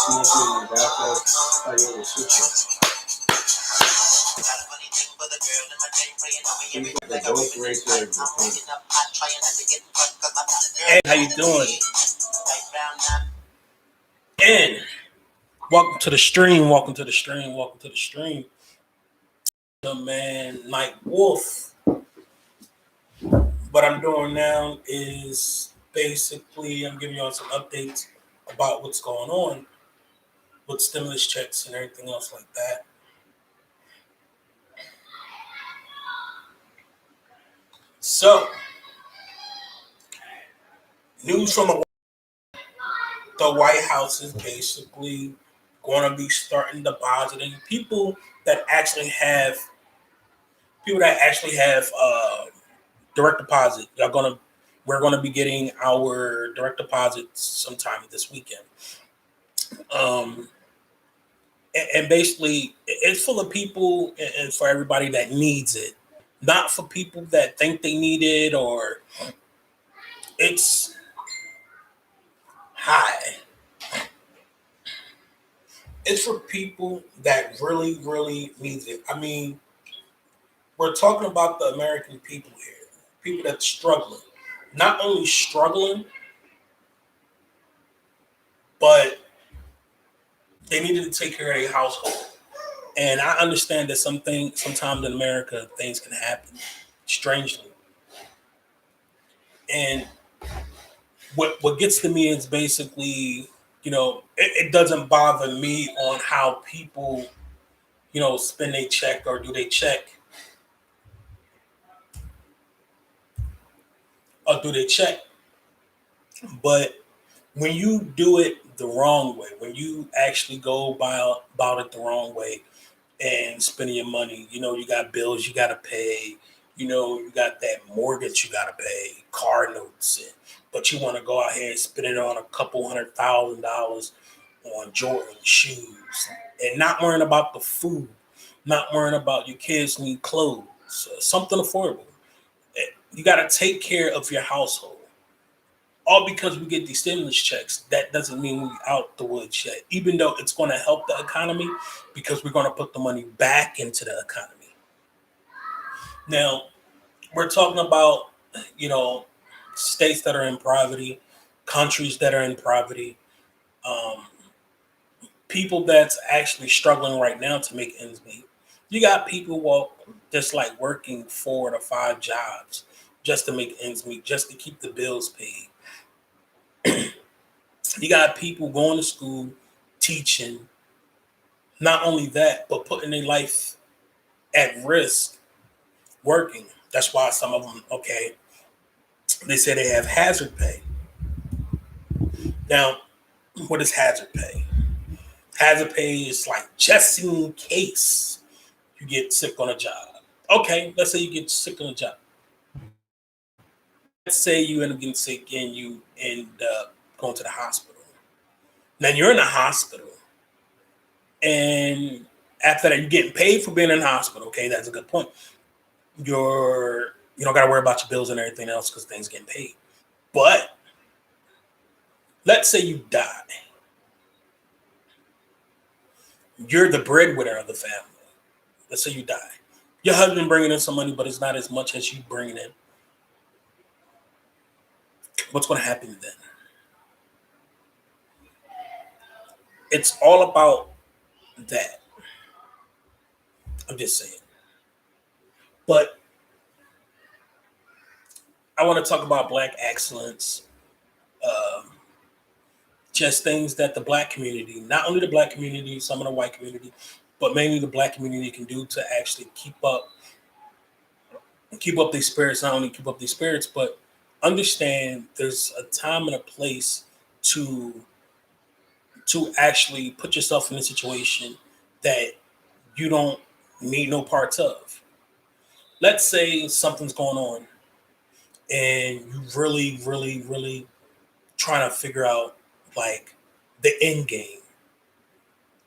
Hey, how you doing? And welcome to the stream. Welcome to the stream. Welcome to the stream. The man, Night Wolf. What I'm doing now is basically I'm giving y'all some updates about what's going on with stimulus checks and everything else like that. So, news from the White House is basically going to be starting depositing that actually have people that actually have direct deposit. We're gonna be getting our direct deposits sometime this weekend. Um, and basically, it's full of people and for everybody that needs it, not for people that think they need it or it's high. It's for people that really, really needs it. I mean, we're talking about the American people here, people that's struggling, not only struggling, but they needed to take care of their household. And I understand that sometimes in America, things can happen strangely. And what gets to me is basically, it doesn't bother me on how people, spend a check or do they check. But when you do it the wrong way, when you actually go about it the wrong way, and spending your money. You got bills you got to pay. You got that mortgage you got to pay, car notes, but you want to go out here and spend it on a couple $100,000 on Jordan shoes and not worrying about the food, not worrying about your kids need clothes, something affordable. You got to take care of your household. All because we get these stimulus checks, that doesn't mean we out the woods yet. Even though it's going to help the economy, because we're going to put the money back into the economy. Now, we're talking about, you know, states that are in poverty, countries that are in poverty, um, people that's actually struggling right now to make ends meet. You got people just like working 4 to 5 jobs just to make ends meet, just to keep the bills paid. You got people going to school, teaching. Not only that, but putting their life at risk working. That's why some of them, okay, they say they have hazard pay. Now, what is hazard pay? Hazard pay is like just in case you get sick on a job. Okay, let's say you get sick on a job. Let's say you end up getting sick and you end up going to the hospital. Then you're in the hospital, and after that, you're getting paid for being in the hospital. Okay, that's a good point. You don't got to worry about your bills and everything else because things getting paid. But let's say you die. You're the breadwinner of the family. Let's say you die. Your husband bringing in some money, but it's not as much as you bringing in. What's going to happen then? It's all about that. I'm just saying. But I want to talk about Black excellence. Um, just things that the Black community, not only the Black community, some of the white community, but mainly the Black community can do to actually keep up these spirits. Not only keep up these spirits, but understand there's a time and a place to actually put yourself in a situation that you don't need no parts of. Let's say something's going on and you really, really, really trying to figure out like the end game.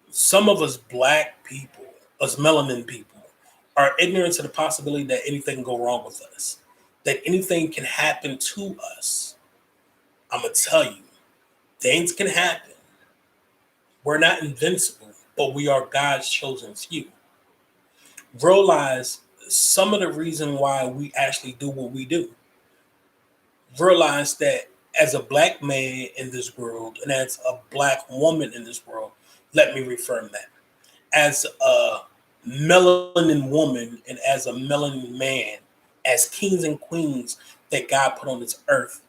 Some of us Black people, us melanin people, are ignorant to the possibility that anything can go wrong with us, that anything can happen to us. I'm gonna tell you, things can happen. We're not invincible, but we are God's chosen few. Realize some of the reason why we actually do what we do. Realize that as a black man in this world and as a black woman in this world, let me refirm that. As a melanin woman and as a melanin man, as kings and queens that God put on this earth,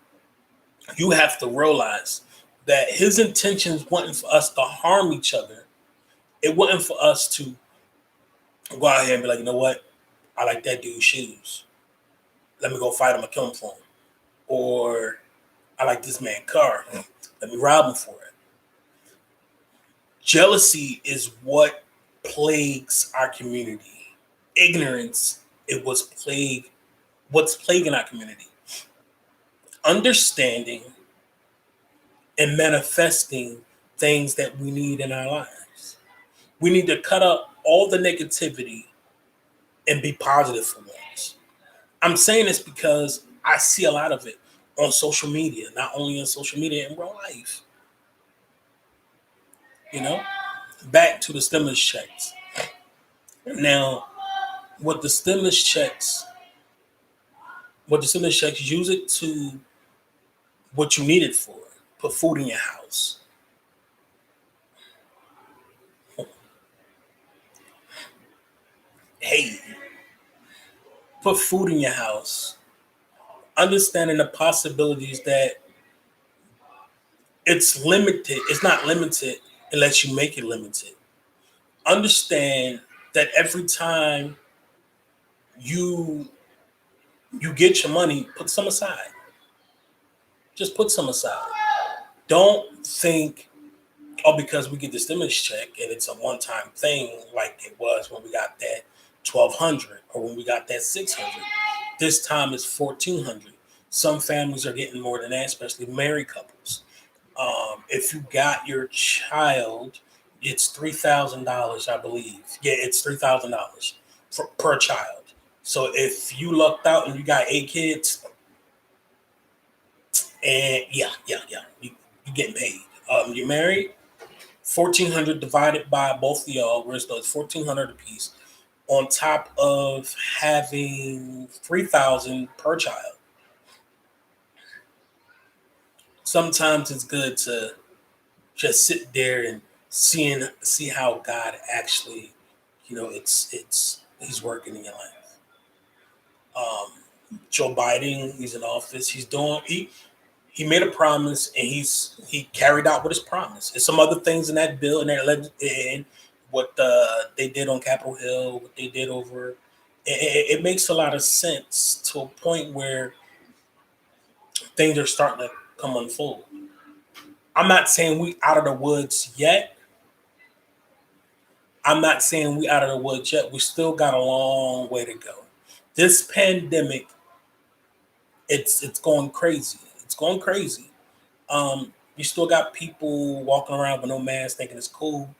you have to realize that his intentions wasn't for us to harm each other. It wasn't for us to go out here and be like, you know what? I like that dude's shoes. Let me go fight him or kill him for him. Or I like this man's car. Let me rob him for it. Jealousy is what plagues our community. Ignorance it was what's plaguing our community. Understanding and manifesting things that we need in our lives. We need to cut up all the negativity and be positive for once. I'm saying this because I see a lot of it on social media, not only on social media, in real life. You know, back to the stimulus checks. Now, what the stimulus checks, use it to what you need it for. Put food in your house. Hey, put food in your house. Understanding the possibilities that it's limited. It's not limited unless you make it limited. Understand that every time you get your money, put some aside. Just put some aside. Don't think, oh, because we get the stimulus check and it's a one-time thing like it was when we got that 1,200 or when we got that 600. This time it's 1,400. Some families are getting more than that, especially married couples. If you got your child, it's $3,000, I believe. Yeah, it's $3,000 per child. So if you lucked out and you got 8 kids, and you getting paid. You're married, 1,400 divided by both of y'all, whereas though it's 1,400 apiece, on top of having 3,000 per child. Sometimes it's good to just sit there and see how God actually, it's he's working in your life. Joe Biden, he's in office. He made a promise and he carried out what his promise. There's some other things in that bill and and what they did on Capitol Hill, what they did over. It makes a lot of sense to a point where things are starting to come unfold. I'm not saying we out of the woods yet. We still got a long way to go. This pandemic, it's going crazy. It's going crazy. You still got people walking around with no mask thinking it's cool.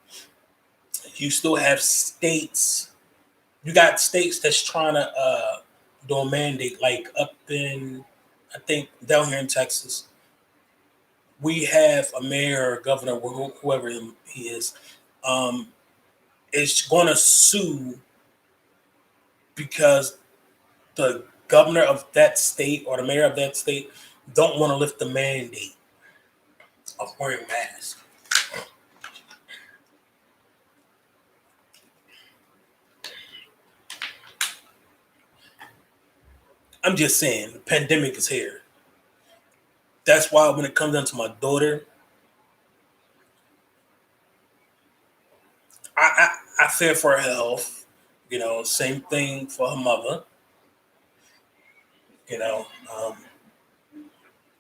You still have states. You got states that's trying to do a mandate, like up in, I think down here in Texas. We have a mayor or governor, whoever he um, is going to sue because the governor of that state or the mayor of that state don't want to lift the mandate of wearing masks. I'm just saying, the pandemic is here. That's why when it comes down to my daughter, I fear for her health. Same thing for her mother. You know, um,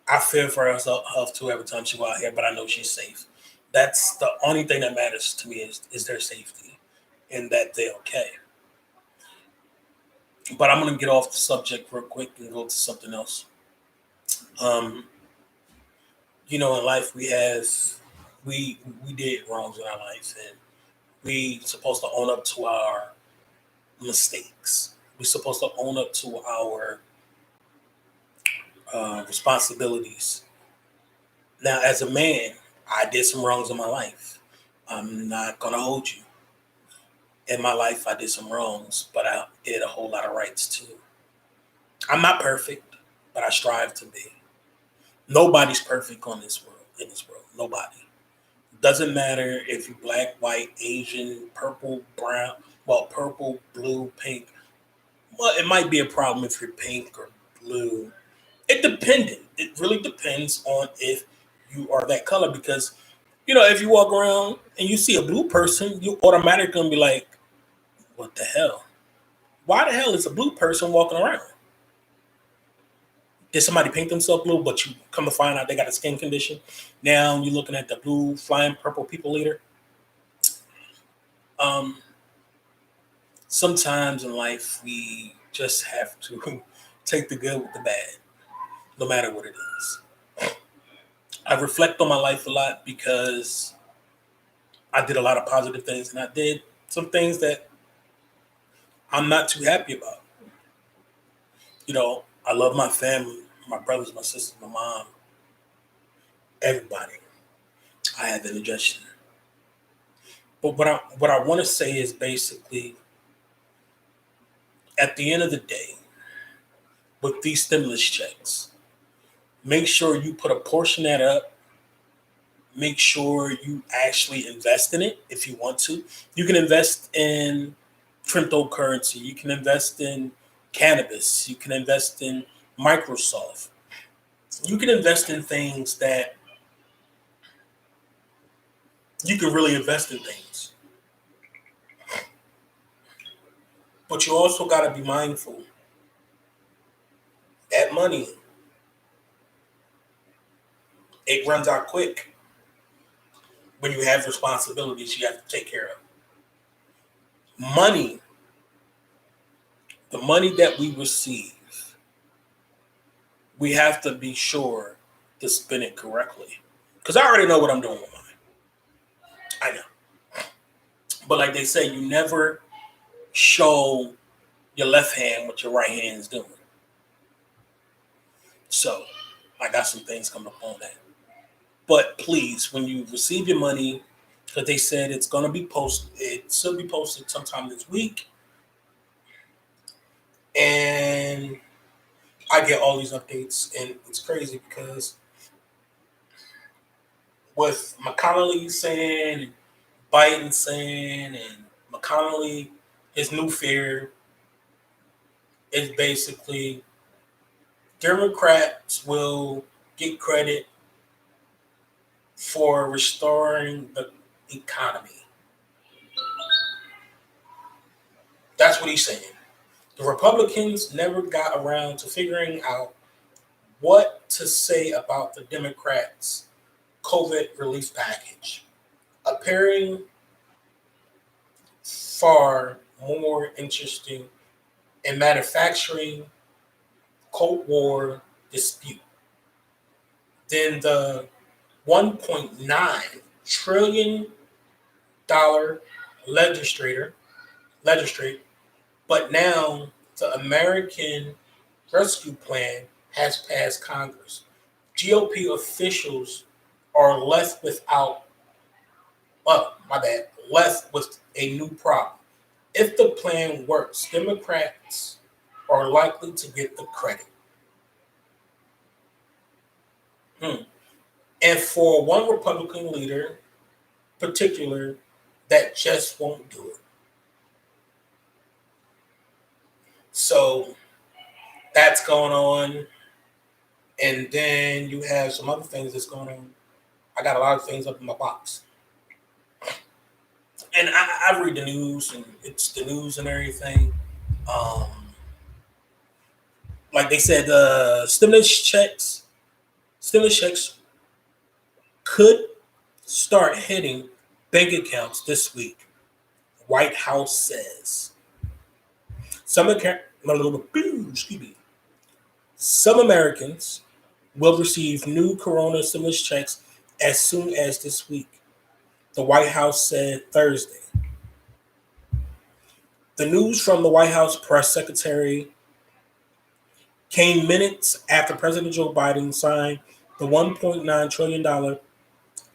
I fear for her health too every time she go out here, but I know she's safe. That's the only thing that matters to me is their safety and that they're okay. But I'm gonna get off the subject real quick and go to something else. Um, in life we did wrongs in our life, and we supposed to own up to our mistakes. We're supposed to own up to our responsibilities. Now, as a man, I did some wrongs in my life. I'm not gonna hold you. In my life, I did some wrongs, but I did a whole lot of rights too. I'm not perfect, but I strive to be. Nobody's perfect on this world. In this world, nobody. Doesn't matter if you're black, white, Asian, purple, brown. Well, purple, blue, pink. Well, it might be a problem if you're pink or blue. It really depends on if you are that color because if you walk around and you see a blue person, you automatically gonna be like, "What the hell? Why the hell is a blue person walking around? Did somebody paint themselves blue?" But you come to find out they got a skin condition. Now you're looking at the blue flying purple people leader. Um, Sometimes in life we just have to take the good with the bad, no matter what it is. I reflect on my life a lot because I did a lot of positive things and I did some things that I'm not too happy about. I love my family, my brothers, my sisters, my mom, everybody. I have indigestion. But what I want to say is basically at the end of the day, with these stimulus checks, make sure you put a portion of that up. Make sure you actually invest in it if you want to. You can invest in cryptocurrency. You can invest in cannabis. You can invest in Microsoft. You can invest in things that you can really invest in things. But you also got to be mindful that money, it runs out quick when you have responsibilities you have to take care of. Money, the money that we receive, we have to be sure to spend it correctly. Because I already know what I'm doing with mine. I know. But like they say, you never show your left hand what your right hand is doing. So I got some things coming up on that. But please, when you receive your money, because they said it's going to be posted, it should be posted sometime this week. And I get all these updates, and it's crazy because with McConnell saying, Biden saying, and McConnell, his new fear is basically Democrats will get credit for restoring the economy. That's what he's saying. The Republicans never got around to figuring out what to say about the Democrats' COVID relief package, appearing far more interesting in manufacturing Cold War dispute than the $1.9 trillion legislate, but now the American Rescue Plan has passed Congress. GOP officials are left without, left with a new problem. If the plan works, Democrats are likely to get the credit. And for one Republican leader, particular, that just won't do it. So that's going on. And then you have some other things that's going on. I got a lot of things up in my box. And I read the news, and it's the news and everything. Um, like they said, stimulus checks could start hitting bank accounts this week. White House says some Americans will receive new corona stimulus checks as soon as this week. The White House said Thursday. The news from the White House press secretary came minutes after President Joe Biden signed the $1.9 trillion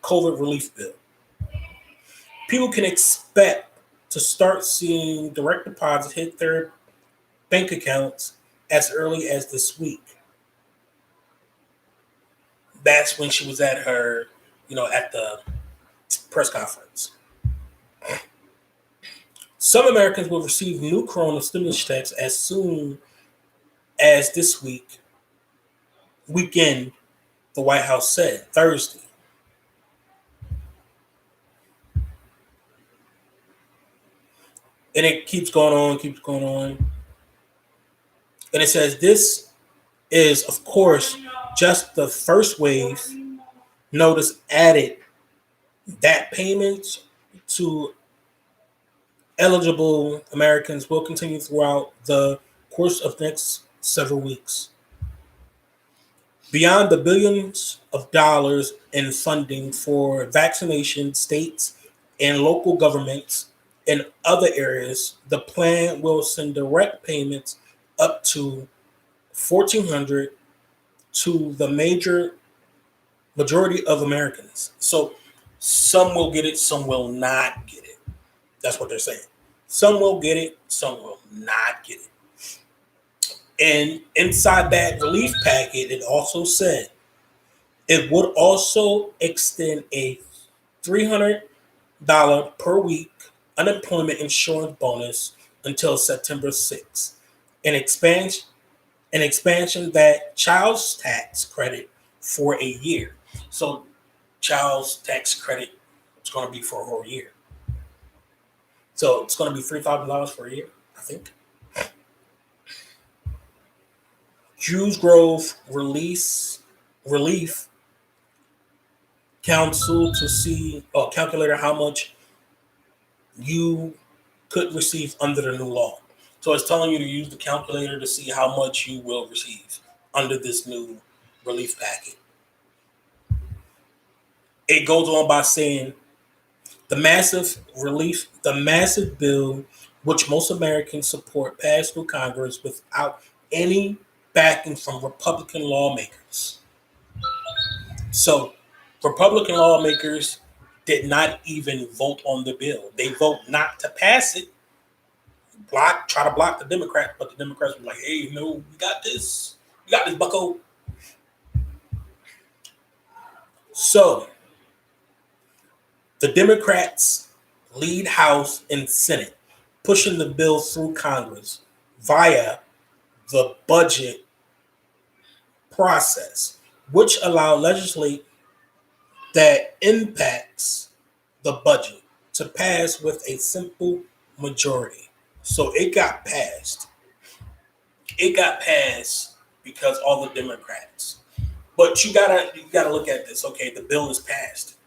COVID relief bill. People can expect to start seeing direct deposits hit their bank accounts as early as this week. That's when she was at her, at the press conference. Some Americans will receive new corona stimulus checks as soon as this weekend, the White House said Thursday. And it keeps going on, keeps going on. And it says this is, of course, just the first wave. Notice added that payments to eligible Americans will continue throughout the course of next several weeks. Beyond the billions of dollars in funding for vaccination, states and local governments in other areas, the plan will send direct payments up to $1,400 to the majority of Americans. So some will get it, some will not get it. That's what they're saying. Some will get it, some will not get it. And inside that relief packet, it also said it would also extend a $300 per week unemployment insurance bonus until September 6th. An expansion, an expansion that child's tax credit for a year. So child's tax credit is going to be for a whole year. So it's going to be $3,000 for a year, I think. Jews Grove Relief Council to see or calculator how much you could receive under the new law. So it's telling you to use the calculator to see how much you will receive under this new relief packet. It goes on by saying the massive bill, which most Americans support, passed through Congress without any backing from Republican lawmakers. So Republican lawmakers did not even vote on the bill. They vote not to pass it, try to block the Democrats, but the Democrats were like, hey, no, we got this. We got this, bucko. So the Democrats lead House and Senate, pushing the bill through Congress via the budget process, which allow legislate that impacts the budget to pass with a simple majority. So it got passed. It got passed because all the Democrats. But you gotta look at this. Okay, the bill is passed.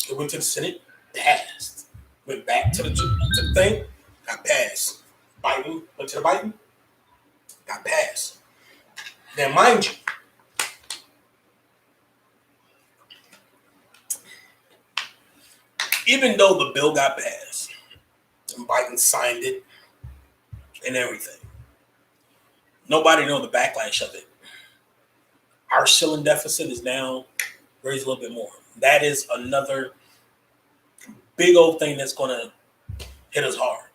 It went to the Senate, passed. Went back to the thing, got passed. Biden went to the Biden, got passed. Now, mind you, even though the bill got passed and Biden signed it and everything, nobody know the backlash of it. Our shilling deficit is now raised a little bit more. That is another big old thing that's going to hit us hard.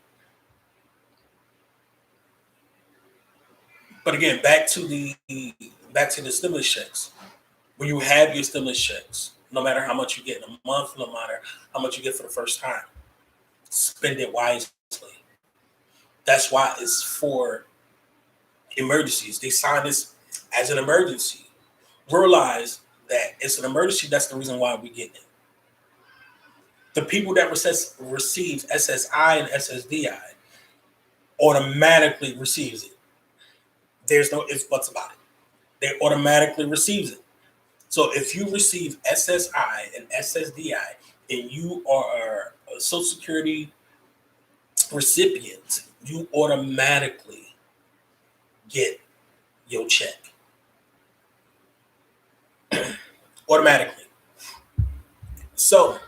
But again, back to the stimulus checks. When you have your stimulus checks, no matter how much you get in a month, no matter how much you get for the first time, spend it wisely. That's why it's for emergencies. They signed this as an emergency. Realize that it's an emergency. That's the reason why we get it. The people that receive SSI and SSDI automatically receives it. There's no ifs, buts about it. They automatically receives it. So if you receive SSI and SSDI and you are a Social Security recipient, you automatically get your check. Automatically. So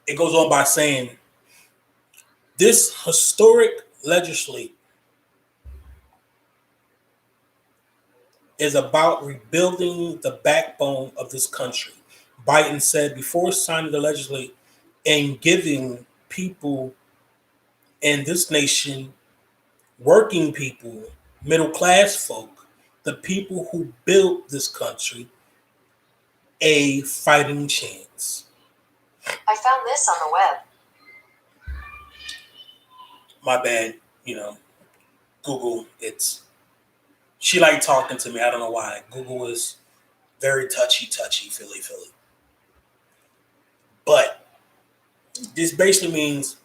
it goes on by saying this historic legislation is about rebuilding the backbone of this country, Biden said before signing the legislation and giving people in this nation, working people, middle class folk, the people who built this country, a fighting chance. I found this on the web. My bad, Google, she like talking to me. I don't know why. Google is very touchy, Philly. But this basically means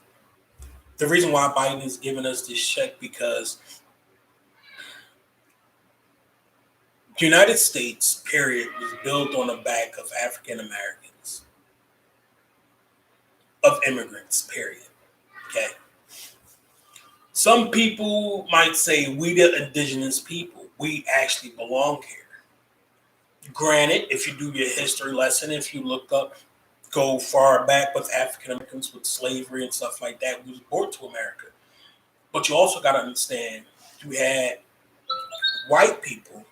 the reason why Biden is giving us this check because the United States, period, was built on the back of African Americans, of immigrants, period. Okay. Some people might say we the indigenous people. We actually belong here. Granted, if you do your history lesson, if you look up, go far back with African Americans with slavery and stuff like that, we was brought to America. But you also got to understand, you had white people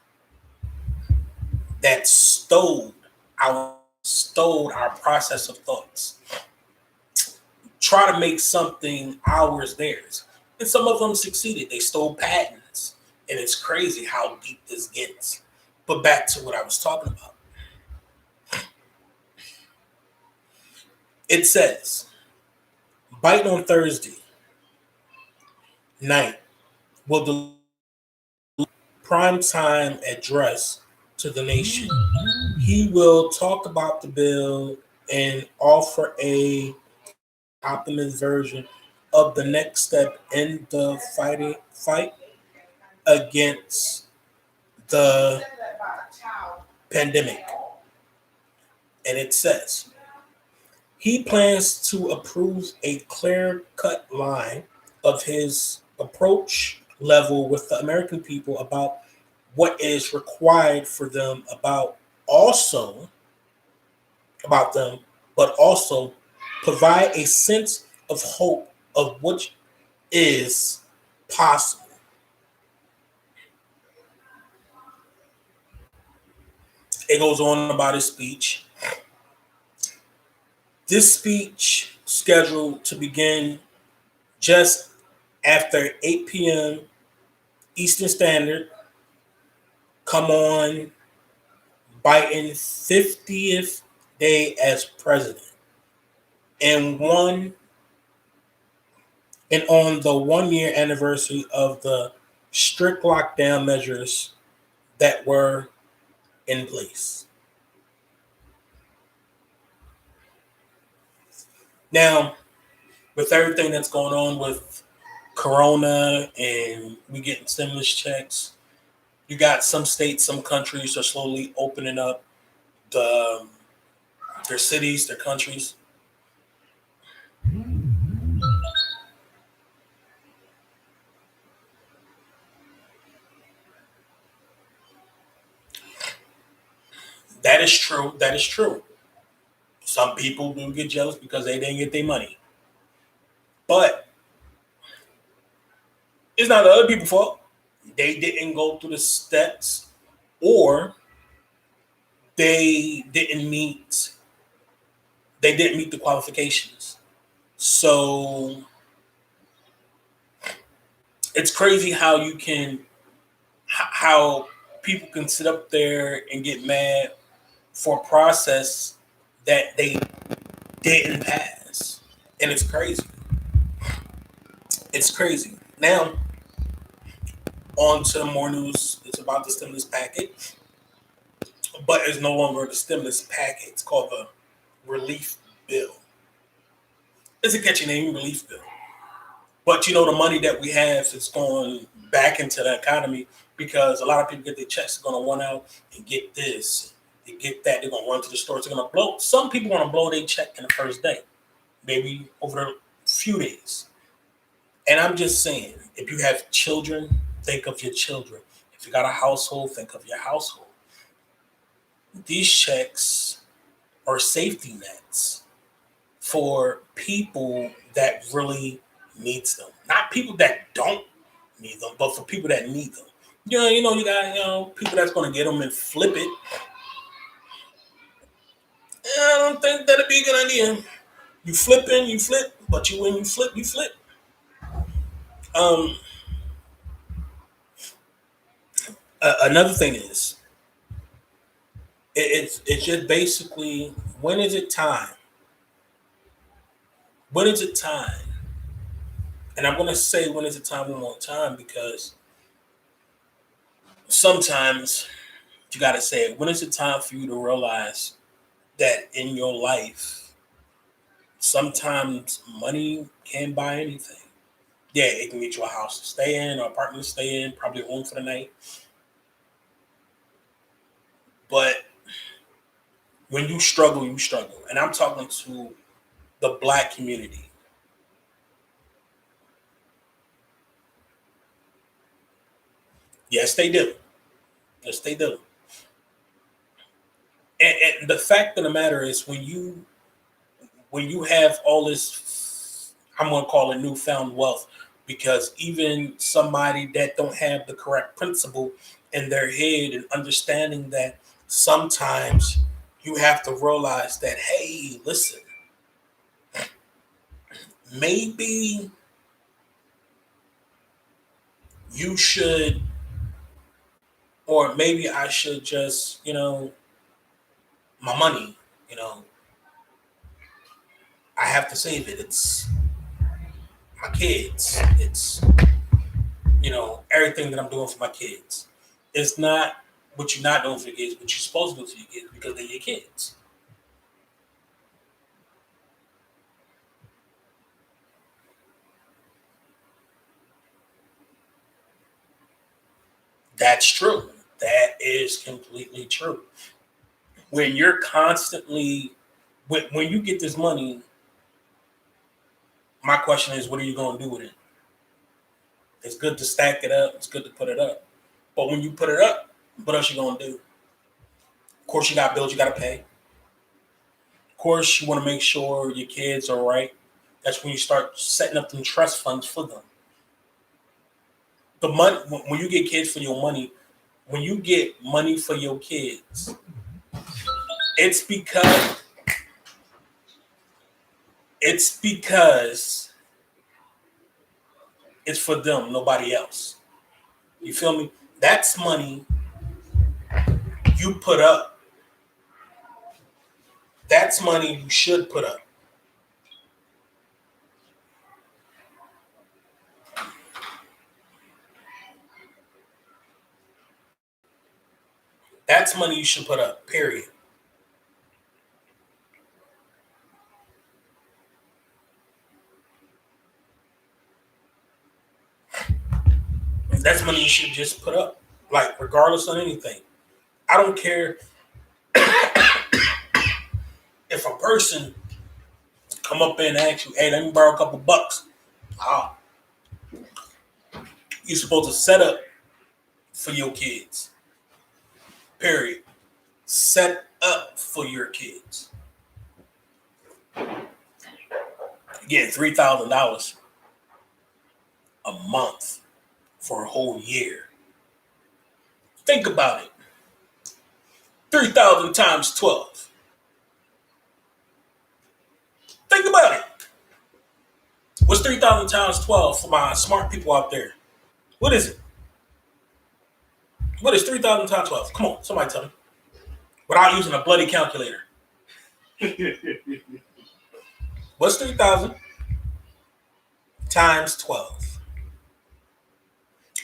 that stole our process of thoughts, try to make something ours theirs, and some of them succeeded. They stole patents, and it's crazy how deep this gets. But back to what I was talking about. It says, Biden on Thursday night will deliver primetime address to the nation. He will talk about the bill and offer a optimist version of the next step in the fight against the pandemic. And it says he plans to approve a clear-cut line of his approach level with the American people about what is required for them about them, but also provide a sense of hope of what is possible. It goes on about his speech. This speech scheduled to begin just after 8 p.m. Eastern Standard, come on Biden's 50th day as president. And on the 1 year anniversary of the strict lockdown measures that were in place. Now, with everything that's going on with Corona and we getting stimulus checks, you got some states, some countries are slowly opening up their cities, their countries. That is true. That is true. Some people do get jealous because they didn't get their money. But it's not the other people's fault. They didn't go through the steps or they didn't meet the qualifications. So it's crazy how people can sit up there and get mad for a process that they didn't pass. And it's crazy. It's crazy. Now, on to more news. It's about the stimulus package. But it's no longer the stimulus package. It's called the relief bill. It's a catchy name, relief bill. But the money that we have is going back into the economy because a lot of people get their checks. They're going to run out and get this, and get that. They're going to run to the stores. They're going to blow. Some people want to blow their check in the first day, maybe over a few days. And I'm just saying, if you have children, think of your children. If you got a household, think of your household. These checks are safety nets for people that really needs them. Not people that don't need them, but for people that need them. You got people that's going to get them and flip it. don't think that'd be a good idea. You flipping, you flip, but when you flip, you flip. Um, Another thing is, it's just basically when is it time? When is it time? And I'm gonna say when is it time one more time because sometimes you gotta say it. When is it time for you to realize that in your life, sometimes money can't buy anything. Yeah, it can get you a house to stay in, or apartment to stay in, probably a home for the night. But when you struggle, you struggle. And I'm talking to the black community. Yes, they do. Yes, they do. And the fact of the matter is when you have all this, I'm gonna call it newfound wealth, because even somebody that don't have the correct principle in their head and understanding that sometimes you have to realize that, hey, listen, maybe you should, or maybe I should just, my money, you know, I have to save it. It's my kids. It's, everything that I'm doing for my kids. It's not what you're not doing for your kids, but you're supposed to do for your kids because they're your kids. That's true. That is completely true. When you're constantly, when you get this money, my question is, what are you going to do with it? It's good to stack it up. It's good to put it up. But when you put it up, what else you going to do? Of course, you got bills you got to pay. Of course, you want to make sure your kids are right. That's when you start setting up them trust funds for them. The money, when you get kids for your money, when you get money for your kids, it's because it's because it's for them, nobody else. You feel me? That's money you put up. That's money you should put up. That's money you should put up. Period. That's money you should just put up. Like regardless of anything. I don't care if a person come up and ask you, hey, let me borrow a couple bucks. Ah, you're supposed to set up for your kids. Period. Set up for your kids. You get $3,000 a month for a whole year. Think about it. 3,000 times 12. Think about it. What's 3,000 times 12 for my smart people out there? What is it? What is 3,000 times 12? Come on, somebody tell me. Without using a bloody calculator. What's 3,000 times 12?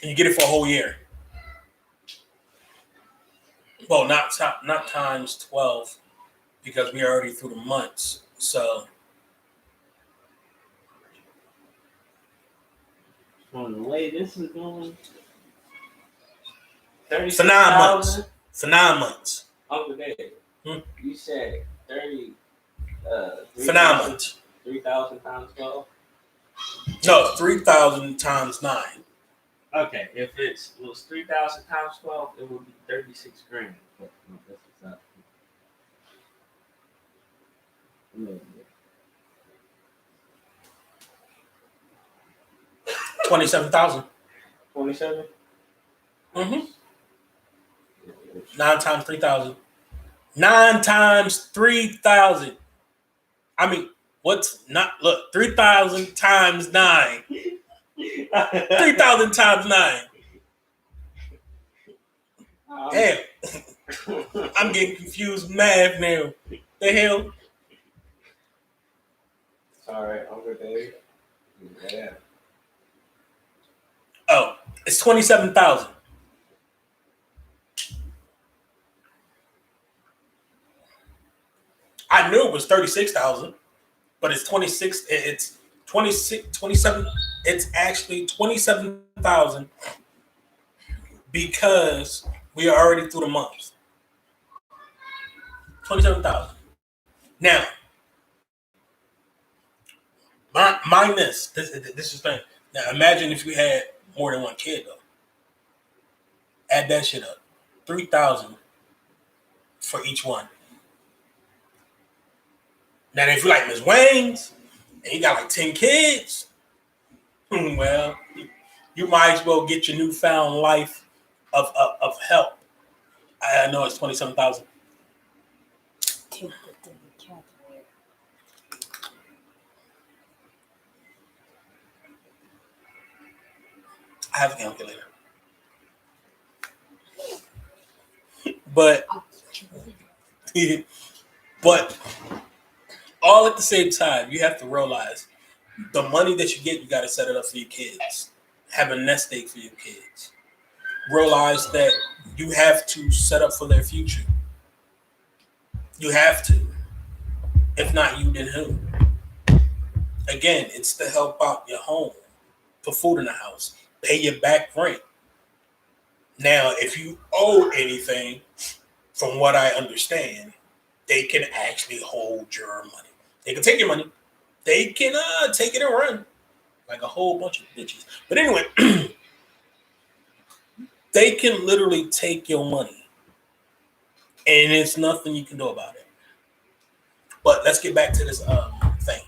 And you get it for a whole year. Well, not times 12 because we are already through the months. So from the way this is going, for 9 months. For 9 months. Uncle Dave, you said 30. For 9 months. 3,000 times 12. No, 3,000 times 9. Okay, if it was 3,000 times 12, it would be 36 grand. But no, that's not. 27,000. 27. 9 times 3,000. 9 times 3,000. I mean, what's not? Look, 3,000 times 9. 3,000 times 9. Hell, I'm getting confused with math now. The hell? Sorry, over there. Yeah. Oh, it's 27,000. I knew it was 36,000, but it's 26. It's 26, 27. It's actually 27,000 because we are already through the month. 27,000. Now, mind this. This is the thing. Now, imagine if you had more than one kid, though. Add that shit up. 3,000 for each one. Now, if you like Miss Wayne's and you got like 10 kids, well, you might as well get your newfound life of help. I know it's 27,000. I have a calculator. But all at the same time, you have to realize the money that you get, you got to set it up for your kids. Have a nest egg for your kids. Realize that you have to set up for their future. You have to. If not you, then who? Again, it's to help out your home, put food in the house, pay your back rent. Now, if you owe anything, from what I understand, they can actually hold your money. They can take your money. They can take it and run like a whole bunch of bitches. But anyway, they can literally take your money, and it's nothing you can do about it. But let's get back to this thing.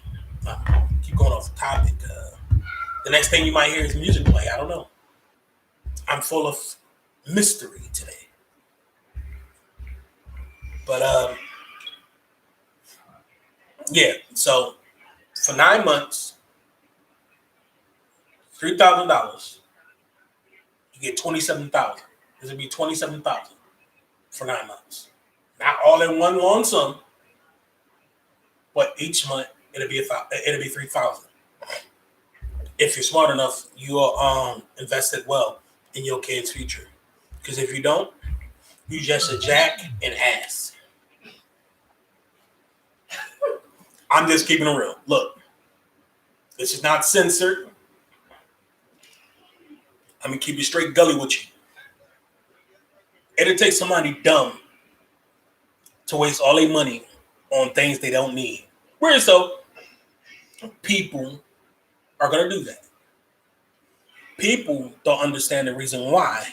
Keep going off the topic. The next thing you might hear is music play. I don't know. I'm full of mystery today. But yeah. So for 9 months, $3,000, you get 27,000. This would be 27,000 for 9 months. Not all in one lump sum, but each month it'll be 3,000. If you're smart enough, you'll invest it well in your kid's future. Because if you don't, you just a jack and ass. I'm just keeping it real. Look, this is not censored. I'm gonna keep it straight gully with you. It'll take somebody dumb to waste all their money on things they don't need. Whereas so people are gonna do that. People don't understand the reason why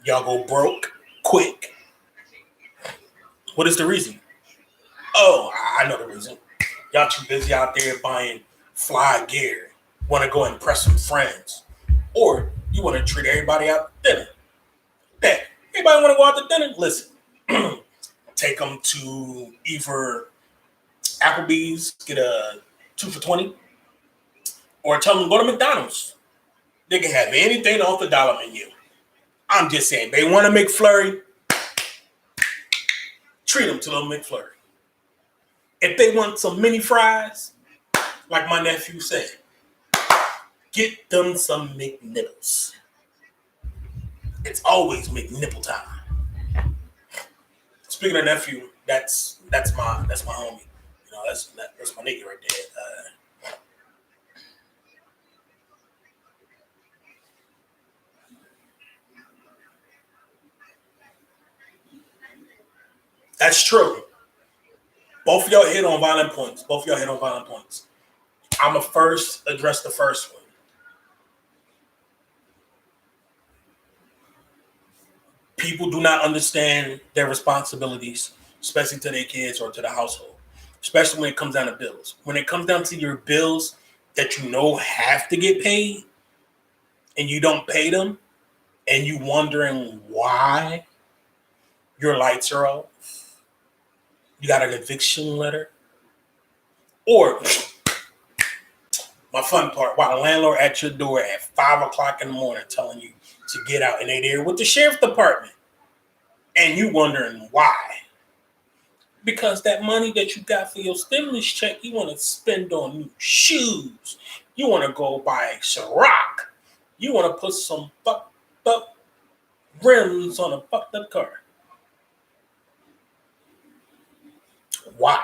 y'all go broke quick. What is the reason? Oh, I know the reason. Y'all too busy out there buying fly gear. Want to go impress some friends. Or you want to treat everybody out to dinner. Hey, everybody want to go out to dinner? Listen, take them to either Applebee's, get a 2 for $20, or tell them to go to McDonald's. They can have anything off the dollar menu. I'm just saying, they want a McFlurry, treat them to a McFlurry. If they want some mini fries, like my nephew said, get them some McNipples. It's always McNipple time. Speaking of nephew, that's my homie. You know, that's my nigga right there. That's true. Both of y'all hit on violent points. I'm going to first address the first one. People do not understand their responsibilities, especially to their kids or to the household, especially when it comes down to bills. When it comes down to your bills that you know have to get paid and you don't pay them and you wondering why your lights are off, you got an eviction letter, or my fun part, while the landlord at your door at 5 o'clock in the morning telling you to get out, and they there with the sheriff department, and you wondering why. Because that money that you got for your stimulus check, you want to spend on new shoes. You want to go buy a Ciroc. You want to put some fucked up rims on a fucked up car. Why?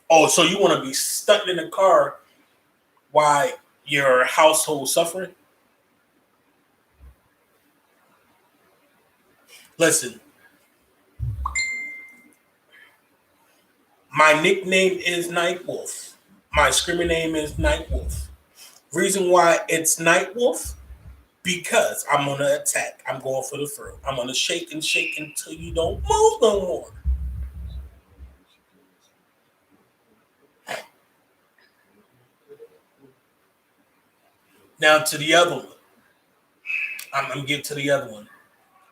Oh, so you want to be stuck in the car while your household suffering? Listen, my nickname is Night Wolf. My screaming name is Night Wolf. Reason why it's Night Wolf? Because I'm going to attack. I'm going for the throat. I'm going to shake and shake until you don't move no more. Now to the other one. I'm going to get to the other one.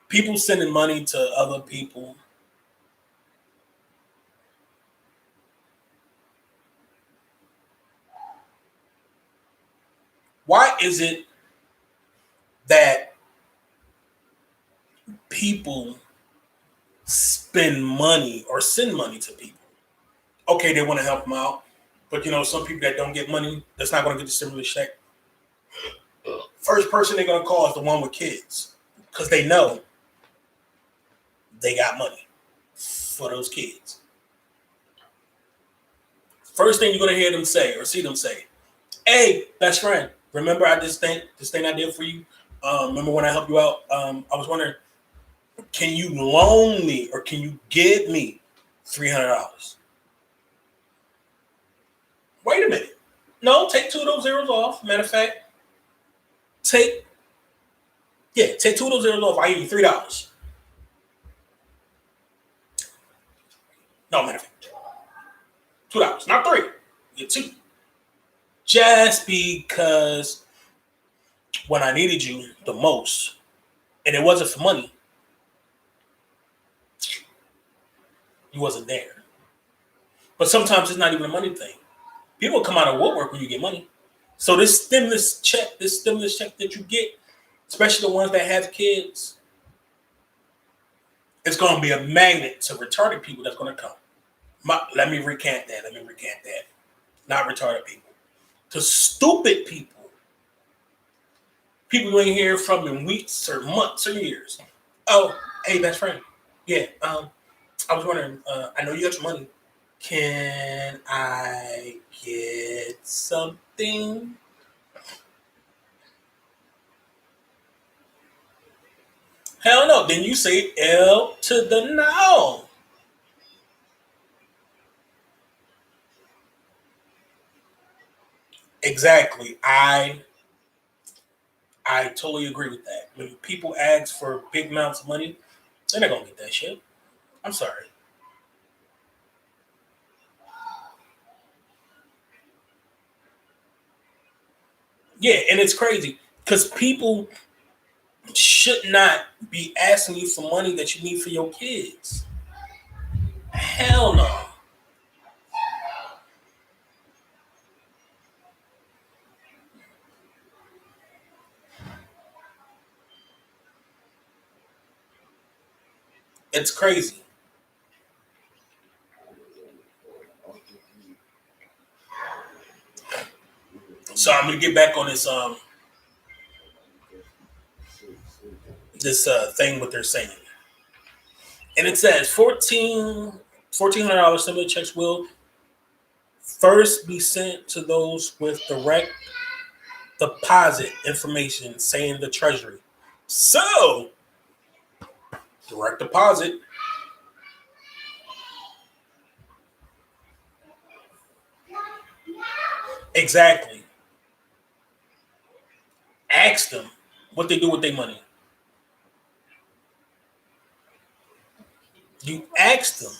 People sending money to other people. Why is it that people spend money or send money to people? Okay, they want to help them out. But, some people that don't get money, that's not going to get the stimulus check. First person they're going to call is the one with kids. Because they know they got money for those kids. First thing you're going to hear them say or see them say, hey, best friend, remember this thing I did for you? Remember when I helped you out? I was wondering, can you loan me or can you give me $300? Wait a minute. No, take 2 of those zeros off. Matter of fact, take 2 of those zeros off. I give you $3. No, matter of fact, $2, not 3. You get 2. Just because when I needed you the most, and it wasn't for money, you wasn't there. But sometimes it's not even a money thing. People come out of woodwork when you get money. So this stimulus check that you get, especially the ones that have kids, it's going to be a magnet to retarded people that's going to come. Let me recant that. Not retarded people. To stupid people. People you ain't hear from in weeks or months or years. Oh, hey, best friend. Yeah, I was wondering, I know you got your money. Can I get something? Hell no. Then you say L to the no. Exactly. I totally agree with that. When people ask for big amounts of money, they're not gonna get that shit. I'm sorry. Yeah, and it's crazy because people should not be asking you for money that you need for your kids. Hell no. It's crazy. So I'm gonna get back on this thing what they're saying. And it says $1,400 stimulus checks will first be sent to those with direct deposit information saying the Treasury. So, direct deposit. Exactly. Ask them what they do with their money. You ask them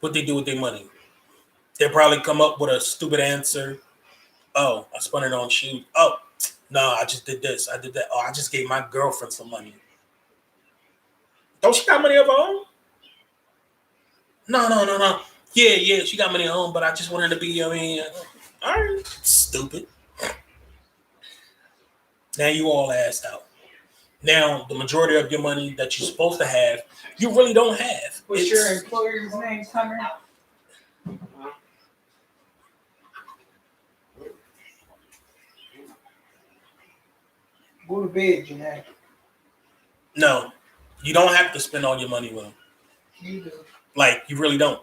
what they do with their money. They'll probably come up with a stupid answer. Oh, I spent it on shoes. Oh, no, I just did this. I did that. Oh, I just gave my girlfriend some money. Oh, she got money of her own? No. Yeah, she got money of her own, but I just wanted to be, all right, stupid. Now you all assed out. Now, the majority of your money that you're supposed to have, you really don't have. What's your employer's name, Hunter? Go to bed, Janae. No, you don't have to spend all your money with them. You do. Like, you really don't.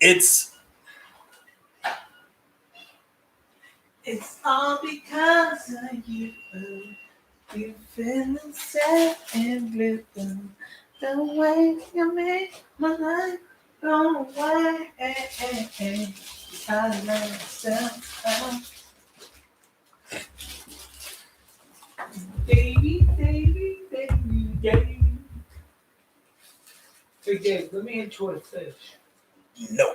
It's all because of you. You feeling sad and blue. The way you make my life go away. I love myself. Baby. Hey, Dave, let me enjoy a fish. no,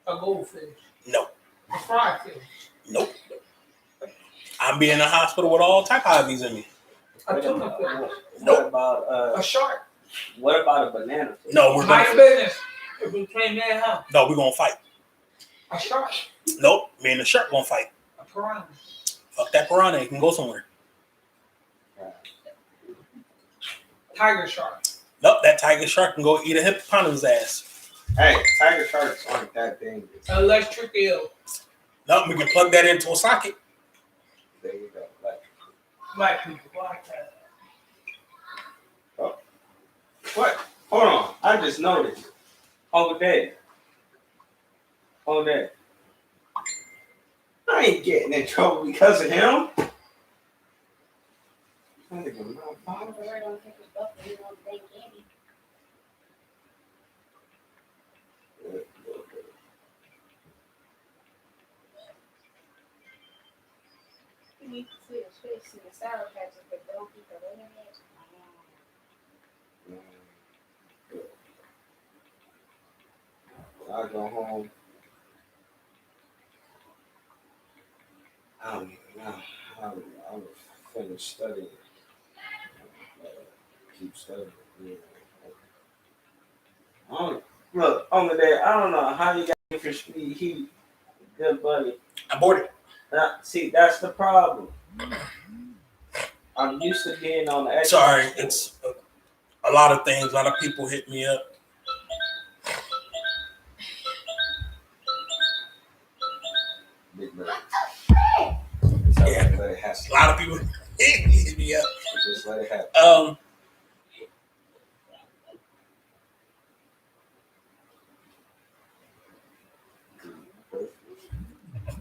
A goldfish. no, A fried fish. nope. I'm be in the hospital with all type of IVs in me. A tuna fish. What about A shark. what about a banana? No, we're My gonna business. If we came in, huh? no, we're gonna fight. A shark. Nope, me and the shark gonna fight. A piranha. Fuck that piranha, it can go somewhere. Tiger shark. Nope, that tiger shark can go eat a hippopotamus ass. Hey, tiger sharks aren't that dangerous. Electric eel. Nope, we can plug that into a socket. There you go. Like, Black people. Black cat. what? Hold on. I just noticed. Over there. I ain't getting in trouble because of him. You need to see the fish in the sour patches, but don't eat the lemon edge. I go home. I don't even know. I would finish studying. Keep studying. Yeah. Look, on the day, I don't know how you got here for speed. He, good buddy. I bought it. See, that's the problem. I'm used to being on the. Sorry, it's a lot of things. A lot of people hit me up. Big bird. Yeah. Let it happen. A lot of people hit me up. Just let it happen.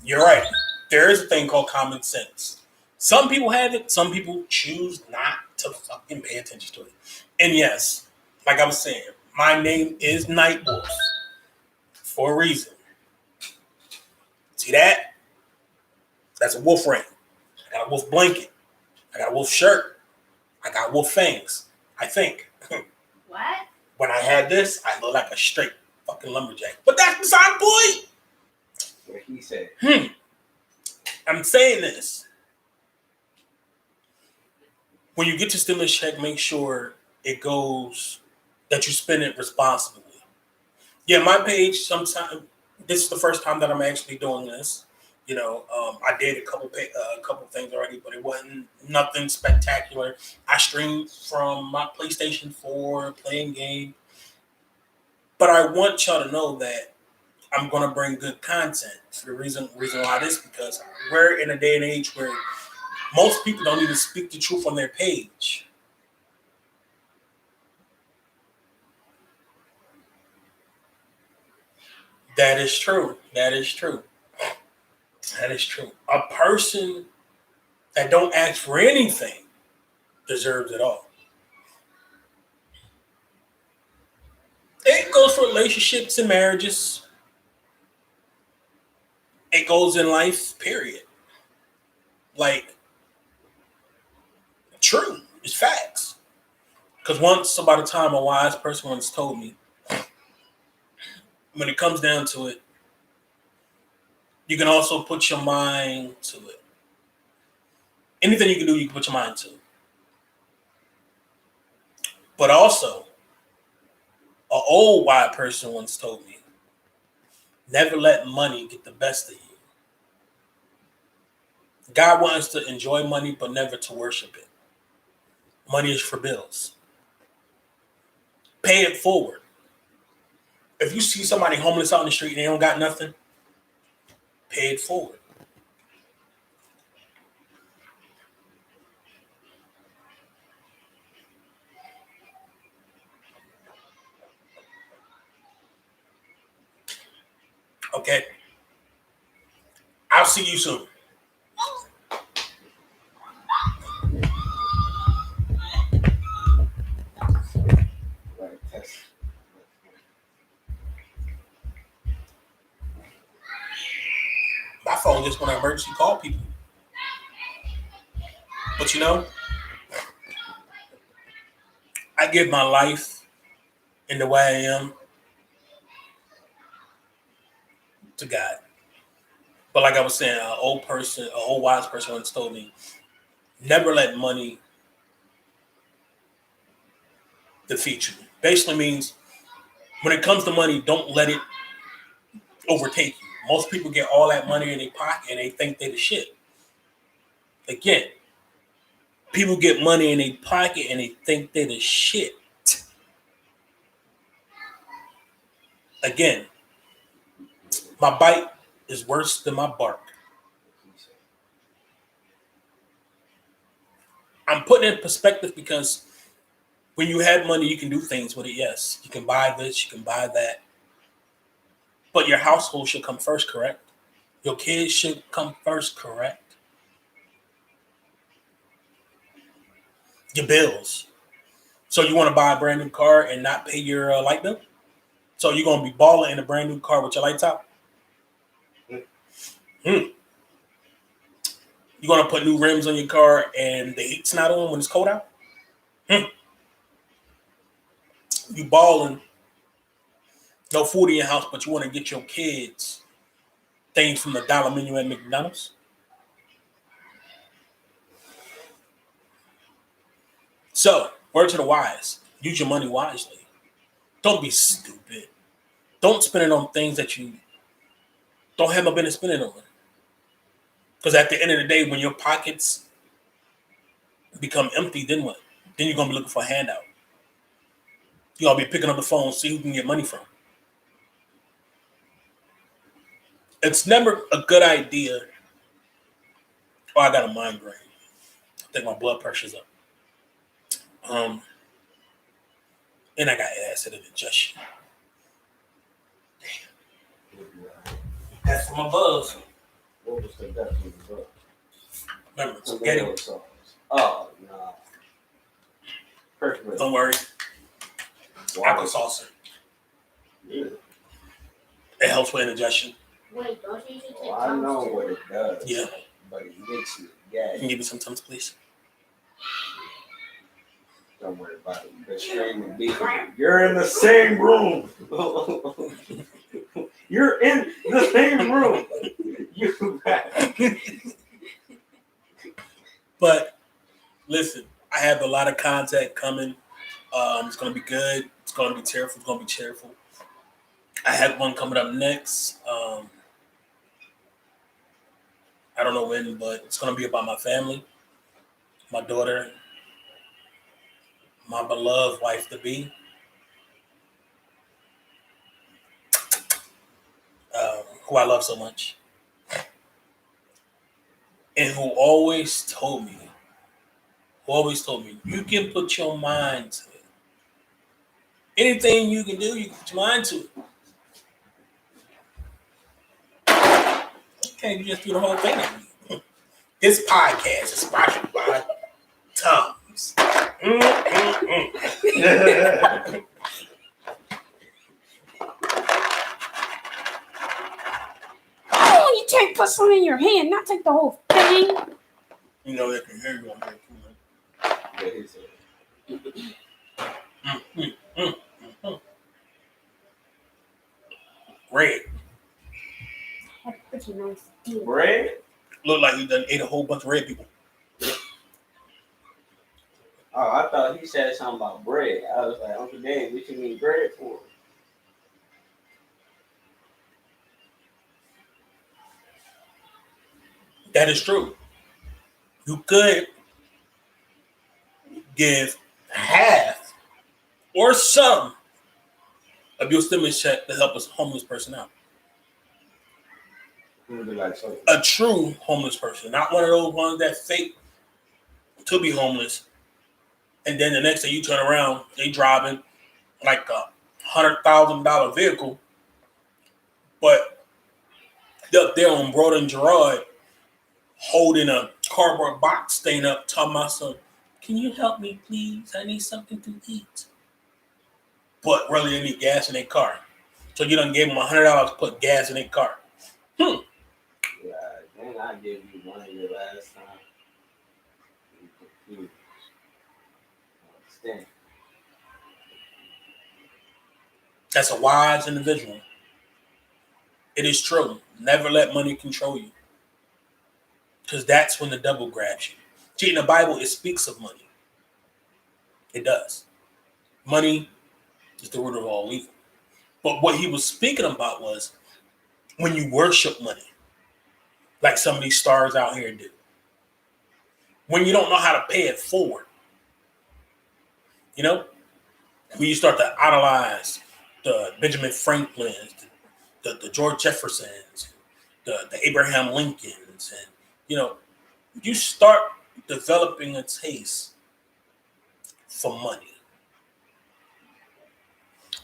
You're right. There is a thing called common sense. Some people have it. Some people choose not to fucking pay attention to it. And yes, like I was saying, my name is Nightwolf for a reason. See that? That's a wolf ring. I got a wolf blanket. I got a wolf shirt. I got wolf fangs. I think. What? When I had this, I looked like a straight fucking lumberjack. But that's beside the point. What he said. I'm saying this. When you get your stimulus check, make sure it goes that you spend it responsibly. Yeah, my page. Sometimes this is the first time that I'm actually doing this. I did a couple things already, but it wasn't nothing spectacular. I streamed from my PlayStation 4, playing game. But I want y'all to know that I'm gonna bring good content. For the reason why this, because we're in a day and age where most people don't even speak the truth on their page. That is true. A person that don't ask for anything deserves it all. It goes for relationships and marriages. It goes in life, period. Like, true. It's facts. Because once upon a time, a wise person once told me, when it comes down to it, you can also put your mind to it. Anything you can do, you can put your mind to. But also, an old white person once told me, never let money get the best of you. God wants to enjoy money, but never to worship it. Money is for bills. Pay it forward. If you see somebody homeless out in the street and they don't got nothing, pay it forward. Okay? I'll see you soon. Right, test. My phone just want to emergency call people. But you know, I give my life in the way I am to God. But like I was saying, an old wise person once told me, never let money defeat you. Basically means when it comes to money, don't let it overtake you. Most people get all that money in their pocket and they think they're the shit. Again, people get money in their pocket and they think they're the shit. Again, my bite is worse than my bark. I'm putting it in perspective because when you have money, you can do things with it. Yes, you can buy this, you can buy that. But your household should come first, correct? Your kids should come first, correct? Your bills. So you want to buy a brand new car and not pay your light bill? So you're going to be balling in a brand new car with your lights out? You're going to put new rims on your car and the heat's not on when it's cold out? You balling, no food in your house, but you want to get your kids things from the dollar menu at McDonald's? So, word to the wise, use your money wisely. Don't be stupid. Don't spend it on things that you don't have no business spending on. Because at the end of the day, when your pockets become empty, then what? Then you're going to be looking for a handout. You're going to be picking up the phone, see who can get money from. It's never a good idea. Oh, I got a migraine. I think my blood pressure's up. And I got acid indigestion. That's from my buzz. What was the death of the book? Remember, spaghetti. Oh, no. Perfect. Don't worry. Apple salsa. Yeah. It helps with indigestion. Wait, don't you usually take Well, I know what it does. Yeah. But it makes you Can you gag. give me some Tums, please? Don't worry about it. You're screaming, you're in the same room. You're in the same room. You But listen, I have a lot of content coming. It's gonna be good. It's gonna be cheerful. It's gonna be cheerful. I have one coming up next. I don't know when, but it's gonna be about my family, my daughter, my beloved wife to be. Who I love so much, and who always told me, you can put your mind to it. Anything you can do, you can put your mind to it. Okay, you just do the whole thing. This podcast is sponsored by Tums. Oh, you take put some in your hand, not take the whole thing. You know they can hear you on here too, man. Yeah, he said. Red. That's pretty nice deal. Bread? Look like he done ate a whole bunch of red people. Oh, I thought thought he said something about bread. I was like, Uncle Dan, what you need bread for? That is true. You could give half or some of your stimulus check to help a homeless person out. Like, so, A true homeless person, not one of those ones that fake to be homeless, and then the next day you turn around, they driving like a $100,000 vehicle, but they're up there on Broad and Gerard holding a cardboard box thing up, telling my son, "Can you help me, please? I need something to eat." But really, they need gas in their car. So you done gave them $100 to put gas in their car. yeah, then I gave you money the last time. You confused. Understand? That's a wise individual. It is true. Never let money control you. Because that's when the devil grabs you. See, in the Bible, it speaks of money. It does. Money is the root of all evil. But what he was speaking about was when you worship money, like some of these stars out here do. When you don't know how to pay it forward. You know? When you start to idolize the Benjamin Franklins, the George Jeffersons, the Abraham Lincolns, and you start developing a taste for money.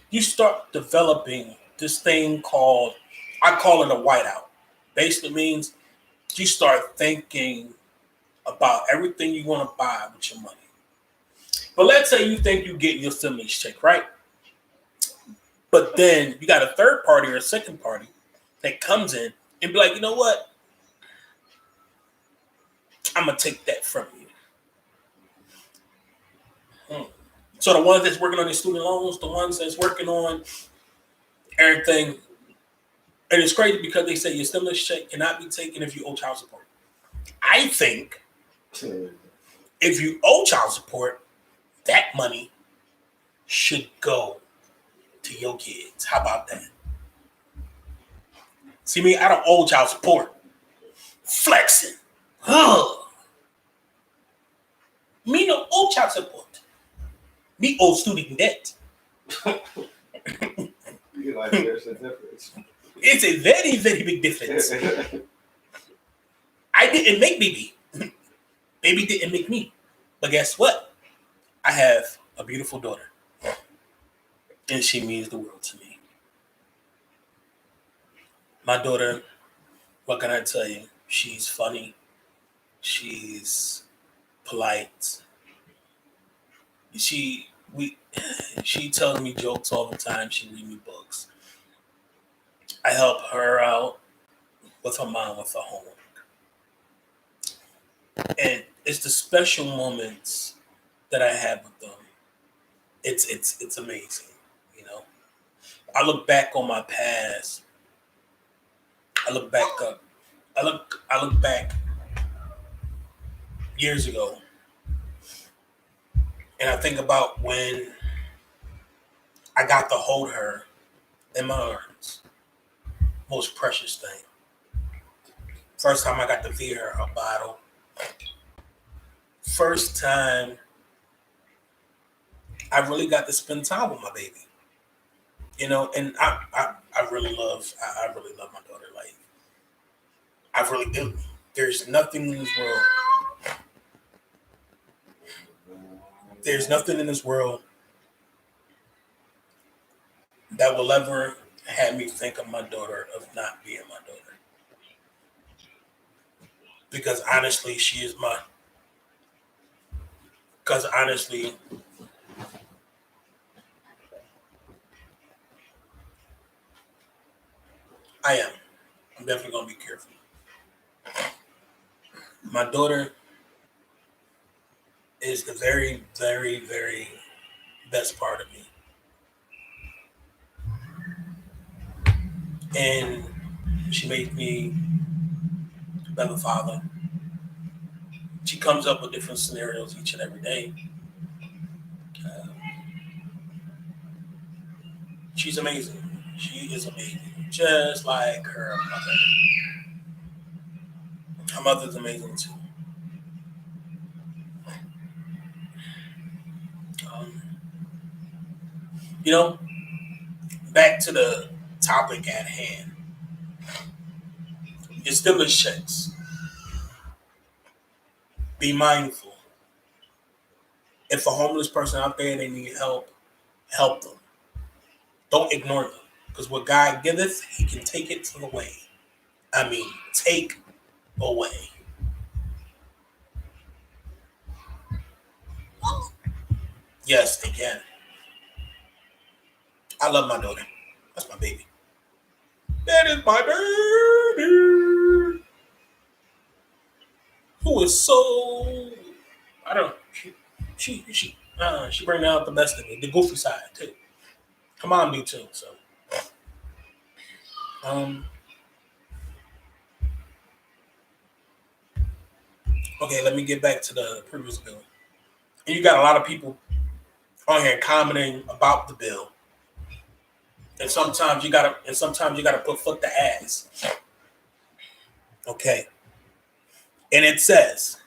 You start developing this thing called, I call it a whiteout. Basically means you start thinking about everything you want to buy with your money. But let's say you think you get your stimulus check, right? But then you got a third party or a second party that comes in and be like, you know what? I'm going to take that from you. So the ones that's working on their student loans, the ones that's working on everything, and it's crazy because they say your stimulus check cannot be taken if you owe child support. I think if you owe child support, that money should go to your kids. How about that? See me, I don't owe child support. Flexing. Me no owe child support. Me owe student debt. You like there's a difference. It's a very, very big difference. I didn't make baby. Baby didn't make me. But guess what? I have a beautiful daughter. And she means the world to me. My daughter, what can I tell you? She's funny. She's polite. She tells me jokes all the time. She reads me books. I help her out with her mom with her homework. And it's the special moments that I have with them. It's amazing, you know. I look back on my past. I look back years ago. And I think about when I got to hold her in my arms. Most precious thing. First time I got to feed her a bottle. First time I really got to spend time with my baby. You know, and I really love my daughter. Like, I really do. There's nothing in this world. There's nothing in this world that will ever have me think of my daughter of not being my daughter. Because honestly, she is mine. Because honestly, I am. I'm definitely going to be careful. My daughter is the very, very, very best part of me. And she makes me a better father. She comes up with different scenarios each and every day. She's amazing. She is amazing. Just like her mother. Her mother's amazing too. Um, you know, back to the topic at hand. Your stimulus checks. Be mindful. If a homeless person out there they need help, help them. Don't ignore them. Because what God giveth, he can take it away. I mean, take away. Yes, they can. I love my daughter. That's my baby. That is my baby. Who is so, I don't know. She bring out the best of me, the goofy side too. Her mom do too. So, okay, let me get back to the previous bill. And you got a lot of people on here commenting about the bill, and sometimes you gotta put foot to ass. Okay, and it says.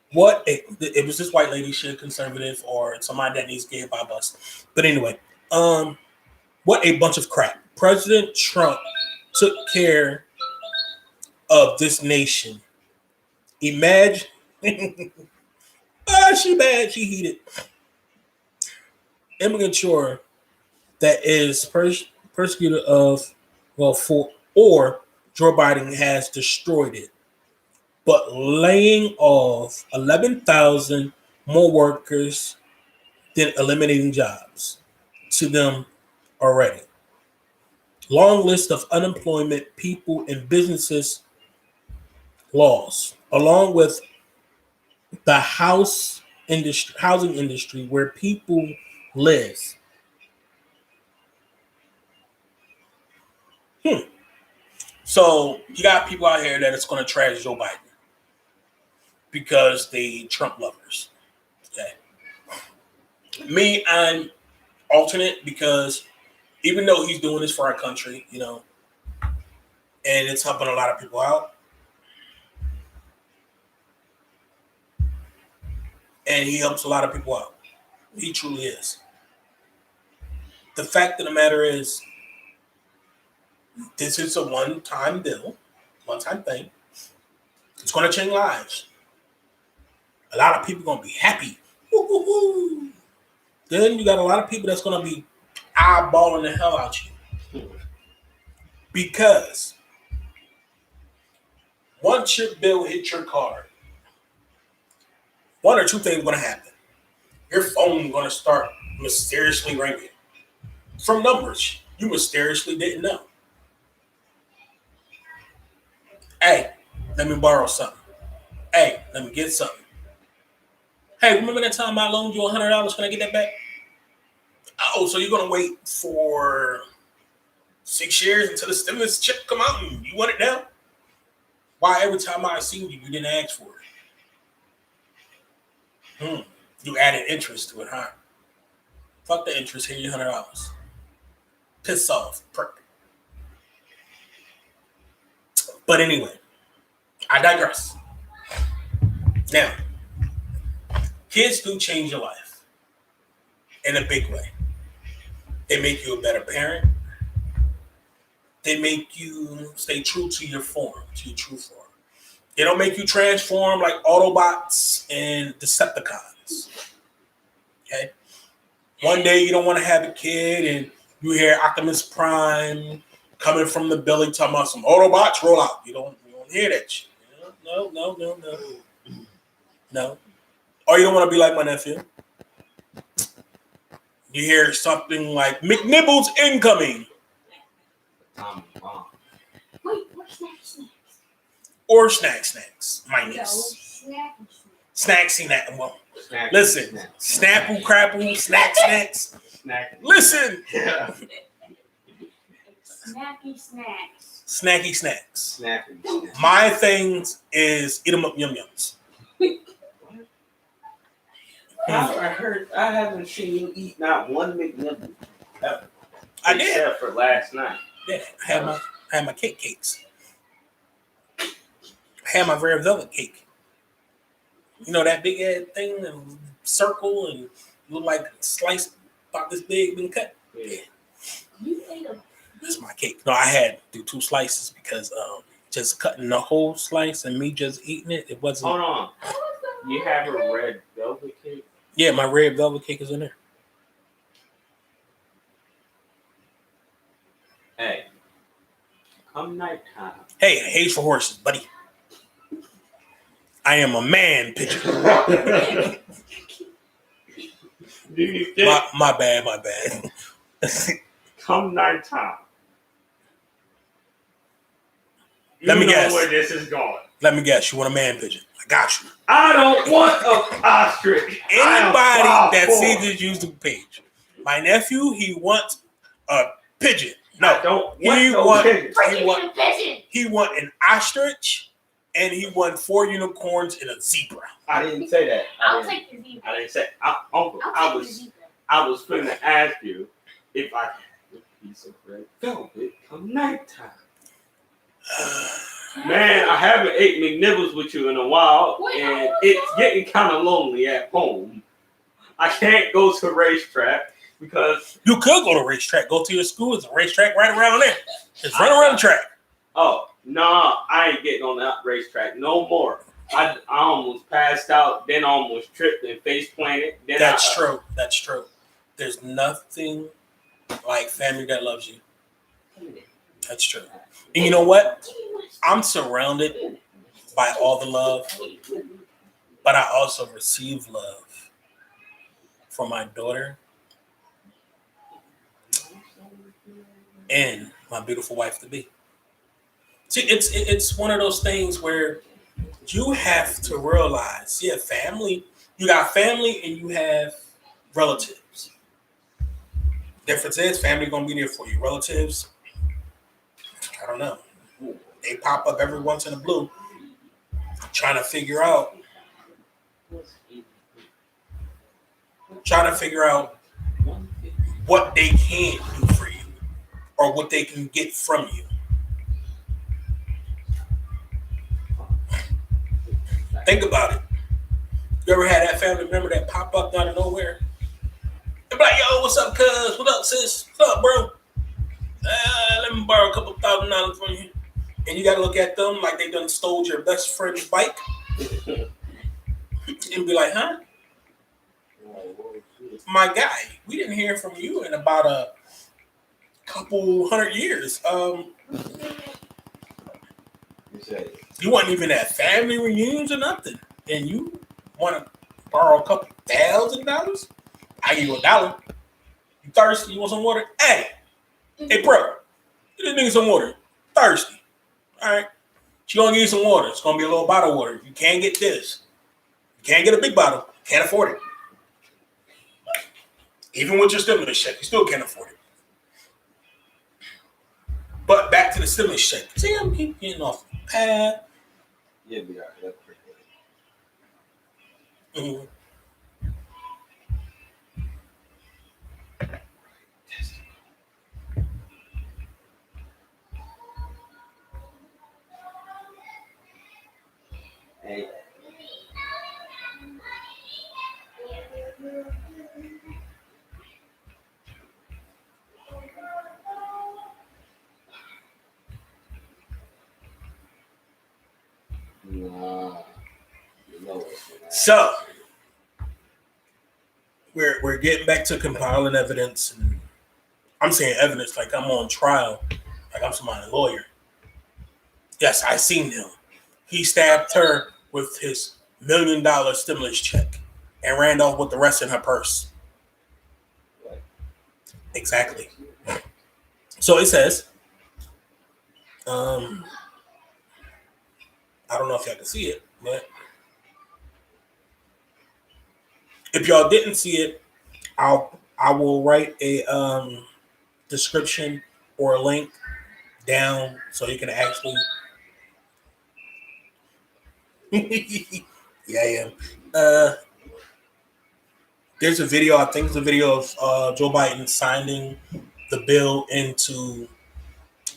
It was this white lady, she a conservative or somebody that needs to get hit by a bus. But anyway, what a bunch of crap. President Trump took care of this nation. Imagine, she bad, she heated. Immature that is persecuted of, or Joe Biden has destroyed it. But laying off 11,000 more workers than eliminating jobs to them already. Long list of unemployment, people, and businesses lost, along with the housing industry where people live. So you got people out here that is going to trash Joe Biden because they Trump lovers. Okay. Me, I'm alternate because even though he's doing this for our country, and it's helping a lot of people out, and he helps a lot of people out. He truly is. The fact of the matter is, this is a one-time bill, one-time thing. It's going to change lives. A lot of people are going to be happy. Woo-hoo-hoo. Then you got a lot of people that's going to be eyeballing the hell out you. Because once your bill hits your card, one or two things are going to happen. Your phone is going to start mysteriously ringing from numbers you mysteriously didn't know. Hey, let me borrow something. Hey, let me get something. Hey, remember that time I loaned you $100? Can I get that back? Oh, so you're going to wait for 6 years until the stimulus check come out and you want it now? Why every time I seen you, you didn't ask for it? You added interest to it, huh? Fuck the interest, here you $100. Piss off, prick. But anyway, I digress. Now, kids do change your life in a big way. They make you a better parent. They make you stay true to your form, to your true form. They don't make you transform like Autobots and Decepticons. Okay? One day you don't want to have a kid and you hear Optimus Prime coming from the belly talking about some Autobots roll out. You don't hear that shit. No. Or you don't want to be like my nephew. You hear something like McNibbles incoming. Wait, what snacks? Or snacks. My niece. Snacksy nap. Well, listen. Snapple, crapple, snacks. Listen. Yeah. Snacky snacks. Snacky snacks. Snapping. My things is eat 'em up yum yums. I haven't seen you eat not one McNibble. I did. Except for last night. Yeah, I had my cakes. I had my very velvet cake. You know that big head thing, and circle, and look like sliced about this big, been cut. Yeah. You ate a That's my cake. No, I had to do 2 slices because just cutting the whole slice and me just eating it, it wasn't. Hold on. You have a red velvet cake? Yeah, my red velvet cake is in there. Hey. Come nighttime. Hey, Hayes for horses, buddy. I am a man pigeon. Do you think My bad. come nighttime? You Let me know guess. where this is going. Let me guess. You want a man pigeon? I got you. I don't want an ostrich. Anybody that sees this YouTube page, my nephew, he wants a pigeon. I No, don't he want want- no pigeon. he want, he want an ostrich, and he want 4 unicorns and a zebra. I didn't say that. I'll take the zebra. I didn't say. Uncle, I'll take the zebra. I was finna ask you if I had a piece of red velvet come nighttime. Man, I haven't ate McNibbles with you in a while, and it's getting kind of lonely at home. I can't go to the racetrack because You could go to racetrack. Go to your school. It's a racetrack right around there. Just run around the track. I ain't getting on that racetrack no more. I almost passed out, then almost tripped and face planted. Then That's true. That's true. There's nothing like family that loves you. That's true. And you know what? I'm surrounded by all the love, but I also receive love from my daughter and my beautiful wife to be. See, it's one of those things where you have to realize, family. You got family and you have relatives. Difference is family gonna be there for you. Relatives, I don't know. They pop up every once in a blue, trying to figure out what they can do for you or what they can get from you. Think about it. You ever had that family member that pop up out of nowhere? They're like, yo, what's up, cuz? What up, sis? What's up, bro? Let me borrow a couple $1,000 from you. And you got to look at them like they done stole your best friend's bike. And be like, huh? My guy, we didn't hear from you in about a couple 100 years. You wasn't even at family reunions or nothing. And you want to borrow a couple $1,000? I give you $1. You thirsty? You want some water? Hey, bro, get this nigga some water. Thirsty. All right. She gonna give you some water. It's gonna be a little bottle of water. You can't get this. You can't get a big bottle. Can't afford it. Even with your stimulus check, you still can't afford it. But back to the stimulus check. See, I'm keep getting off the path. Yeah, we are. That's pretty good. Mm-hmm. Hey. So we're getting back to compiling evidence, and I'm saying evidence like I'm on trial, like I'm somebody's lawyer. Yes, I seen him. He stabbed her with his $1 million stimulus check and ran off with the rest in her purse. Exactly. So it says, I don't know if y'all can see it, but if y'all didn't see it, I will write a description or a link down so you can actually. Yeah, I am. There's a video. I think it's a video of Joe Biden signing the bill into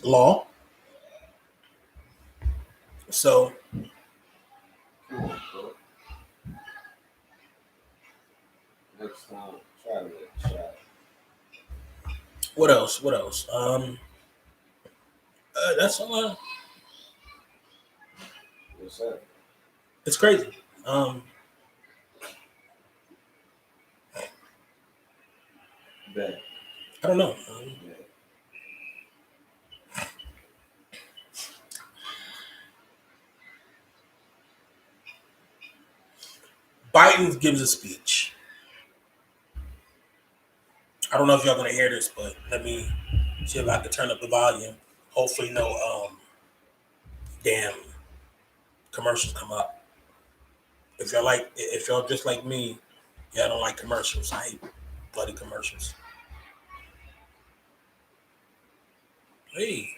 law. So Come on, bro. Next time, try to make a shot. what else? What else? That's all. What's that? It's crazy. Bet. I don't know. Yeah. Biden gives a speech. I don't know if y'all gonna hear this, but let me see if I can turn up the volume. Hopefully, no damn commercials come up. If y'all just like me, y'all don't like commercials. I hate bloody commercials. Hey.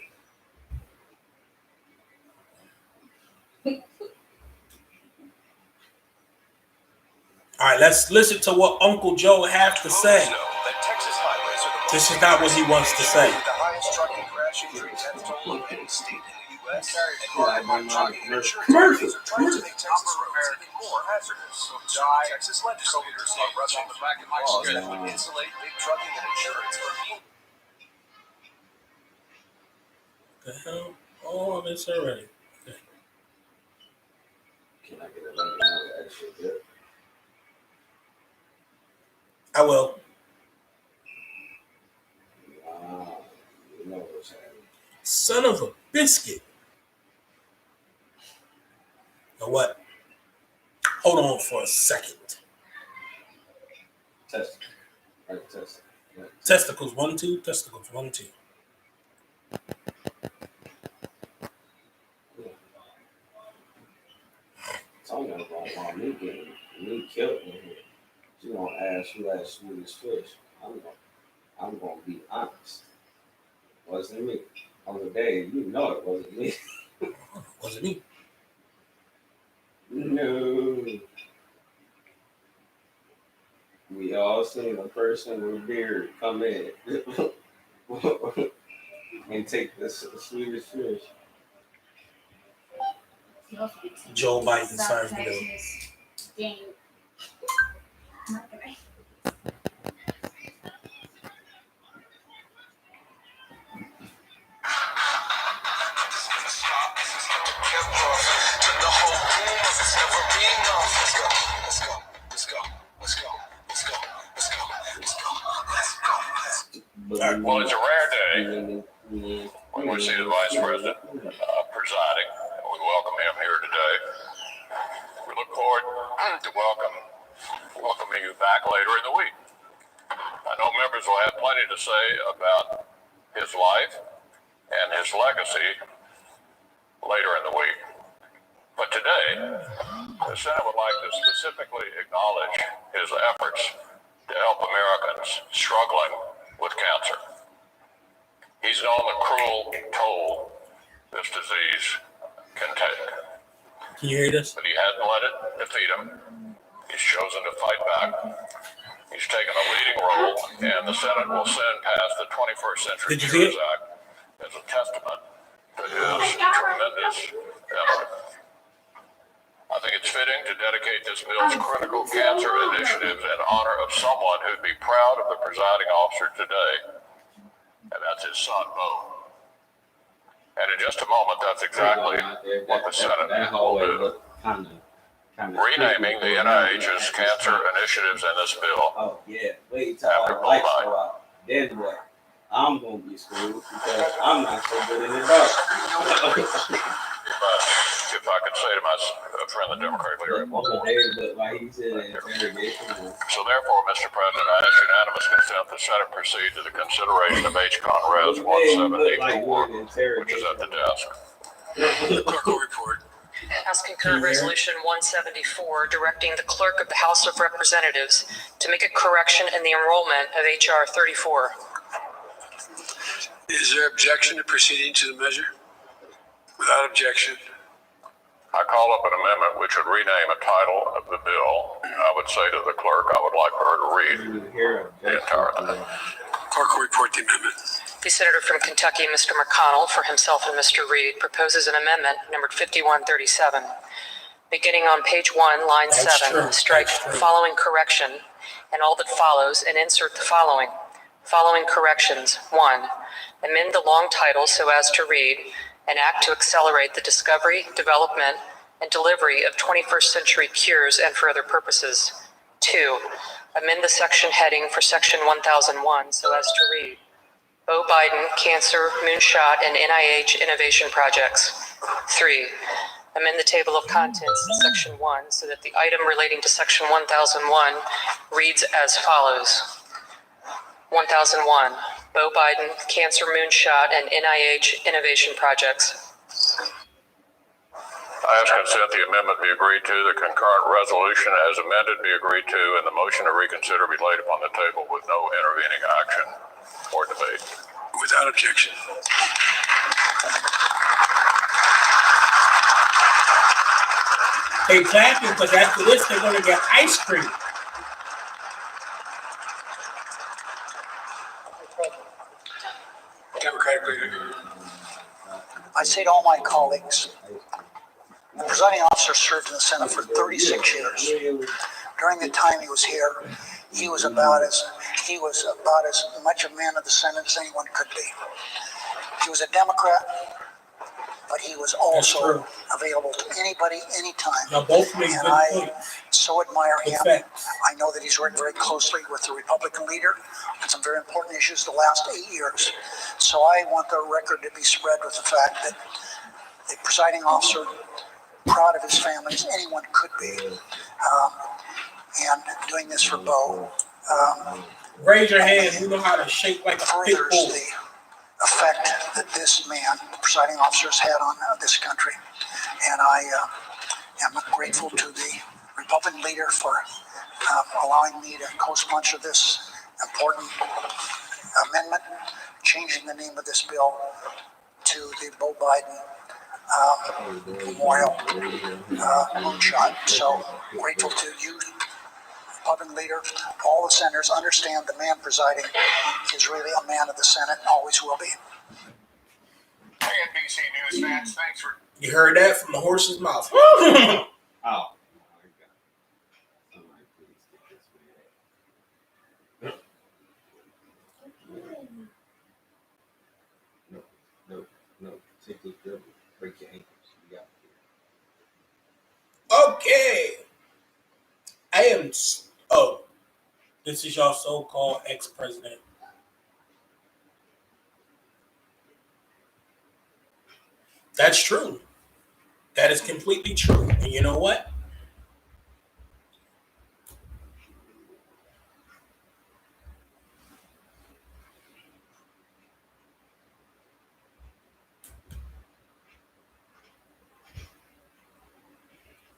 All right, let's listen to what Uncle Joe has to say. This is not what he wants to say. Commercials. Texas legislators are rushing the back of my schedule to insulate big trucking and insurance from The hell? Oh, this already. Can I get it right now? Actually, good. I will. Wow. You know what's happening. Son of a biscuit. You know what? Hold on for a second. Test it. Right, test it. Yeah. Testicles 1, 2. Testicles 1, 2. Someone gonna want me getting me killed in here. She gonna ask who had Swedish fish. I'm gonna be honest. Wasn't me. On the day, you know it wasn't me. Wasn't me. No. We all seen a person with a beard come in and take the Swedish fish. Joe Biden signs the bill. Dang. Not gonna. Well, it's a rare day when we see the Vice President presiding. We welcome him here today. We look forward to welcoming you back later in the week. I know members will have plenty to say about his life and his legacy later in the week. But today, the Senate would like to specifically acknowledge his efforts to help Americans struggling with cancer. He's known the cruel toll this disease can take. Can you hear this? But he hasn't let it defeat him. He's chosen to fight back. He's taken a leading role, and the Senate will soon pass the 21st Century Did you see Cures it? Act as a testament to his tremendous effort. I think it's fitting to dedicate this bill's critical cancer initiatives in honor of someone who'd be proud of the presiding officer today, and that's his son, Bo. And in just a moment, that's exactly what the Senate that will hallway do. looked kind of Renaming the NIH's cancer initiatives in this bill. Oh yeah, wait till all After the lights Bullseye. go out. Then what? I'm gonna be screwed because I'm not so good in the dark. But if I could say to my friend, the Democratic leader, Uncle Dave looked like he's in an interrogation room. so therefore, Mr. President, I ask unanimous consent the Senate proceed to the consideration of H-Con Res Uncle Dave looked like 174, he was in which is interrogation at the desk. Clerk will report. House Concurrent Resolution 174, directing the Clerk of the House of Representatives to make a correction in the enrollment of H.R. 34. Is there objection to proceeding to the measure? Without objection. I call up an amendment which would rename a title of the bill. I would say to the clerk, I would like for her to read You hear the entire thing. Clerk will report the amendment. The senator from Kentucky, Mr. McConnell, for himself and Mr. Reed, proposes an amendment numbered 5137. Beginning on page 1, line That's 7, true. strike That's true. following correction and all that follows and insert the following. Following corrections. 1. Amend the long title so as to read, an act to accelerate the discovery, development, and delivery of 21st century cures and for other purposes. 2. Amend the section heading for section 1001 so as to read, Beau Biden, Cancer, Moonshot, and NIH Innovation Projects. 3. Amend the table of contents in section 1 so that the item relating to section 1001 reads as follows. 1001. Beau Biden, Cancer, Moonshot, and NIH Innovation Projects. I ask consent the amendment be agreed to, the concurrent resolution as amended be agreed to, and the motion to reconsider be laid upon the table with no intervening action or debate. Without objection. They clapping because after this they're gonna get ice cream. Democratic leader. I say to all my colleagues, the presiding officer served in the Senate for 36 years. During the time he was here, he was about as much a man of the Senate as anyone could be. He was a Democrat, but he was also available to anybody, anytime. Now both make And good I points. so admire Good him. facts. I know that he's worked very closely with the Republican leader on some very important issues the last 8 years. So I want the record to be spread with the fact that the presiding officer, proud of his family as anyone could be, and doing this for Beau, Raise your hand. You know how to shake like a pit furthers bull. the effect that this man, the presiding officer, has had on this country. And I am grateful to the Republican leader for allowing me to co-sponsor this important amendment, changing the name of this bill to the Beau Biden Memorial Moonshot. So grateful to you, Republican leader. All the senators understand the man presiding is really a man of the Senate, always will be. NBC News fans, thanks for You heard that from the horse's mouth. Oh, my God. Somebody please get this man. No. Take this double. Break your ankles. You got Okay. I am. Oh, this is your so-called ex-president. That's true. That is completely true. And you know what?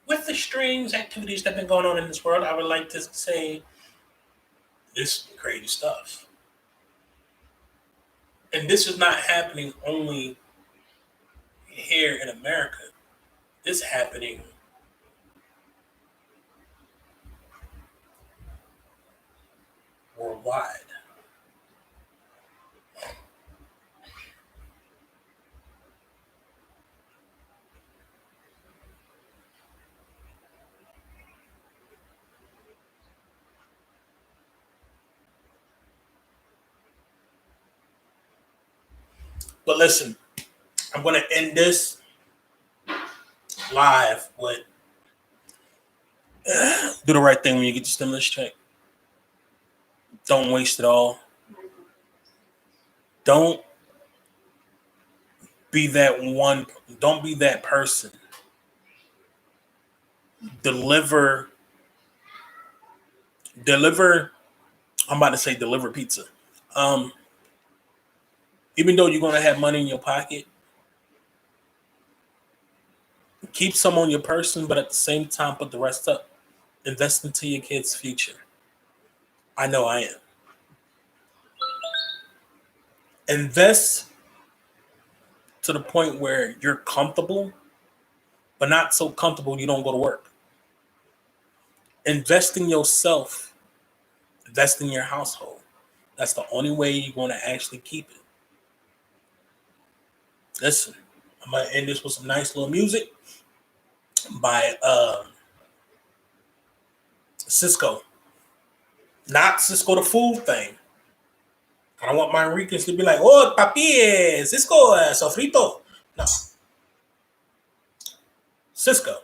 With the strange activities that have been going on in this world, I would like to say this is crazy stuff. And this is not happening only here in America. This is happening worldwide. But listen, I'm going to end this live with do the right thing when you get your stimulus check. Don't waste it all. Don't be that one. Don't be that person. Deliver. I'm about to say deliver pizza. Even though you're going to have money in your pocket, keep some on your person, but at the same time, put the rest up. Invest into your kids' future. I know I am. Invest to the point where you're comfortable but not so comfortable you don't go to work. Invest in yourself. Invest in your household. That's the only way you're going to actually keep it. Listen, I'm going to end this with some nice little music by Cisco. Not Cisco the food thing. I don't want my Ricans to be like, oh, papi, Cisco, sofrito. No. Cisco.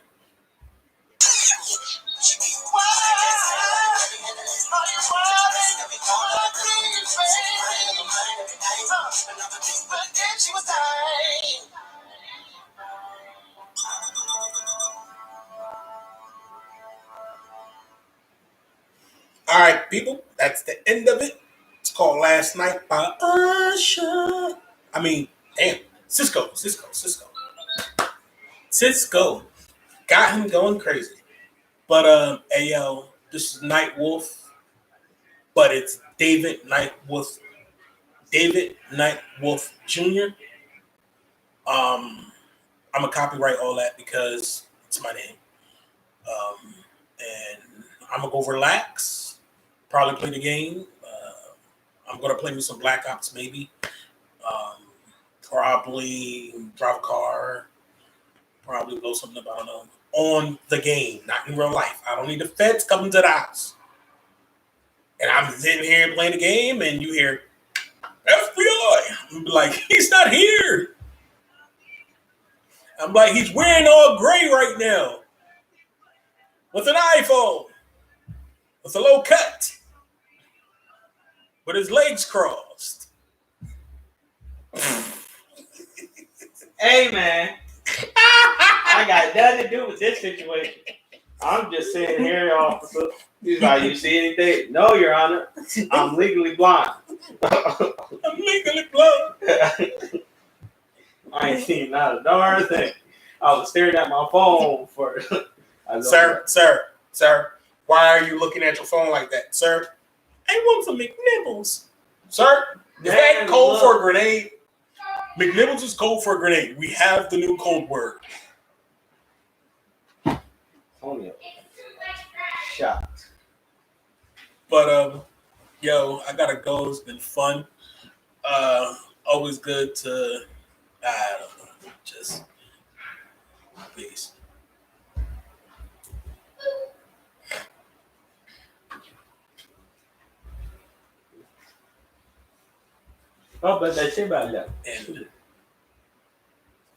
All right, people, that's the end of it. It's called Last Night by Usher. Cisco. Cisco. Got him going crazy. But, hey, yo, this is Night Wolf, but it's David Night Wolf Jr. I'm going to copyright all that because it's my name. And I'm going to go relax, probably play the game. I'm going to play me some Black Ops maybe. Probably drive a car. Probably blow something up, I don't know. On the game, not in real life. I don't need the feds coming to the house. And I'm sitting here playing the game and you hear FBI. I'm like, he's not here. I'm like, he's wearing all gray right now. With an iPhone. With a low cut. With his legs crossed. Hey, man. I got nothing to do with this situation. I'm just sitting here, officer. He's like, you see anything? No, Your Honor. I'm legally blind. I'm legally blind. I ain't seen not a darn thing. I was staring at my phone for... Sir, why are you looking at your phone like that, sir? I want some McNibbles. Sir, is that code for a grenade? McNibbles is code for a grenade. We have the new code word. Antonio. Shot. But, yo, I gotta go. It's been fun. Always good to, I don't know, just peace. Oh, but that's about that. And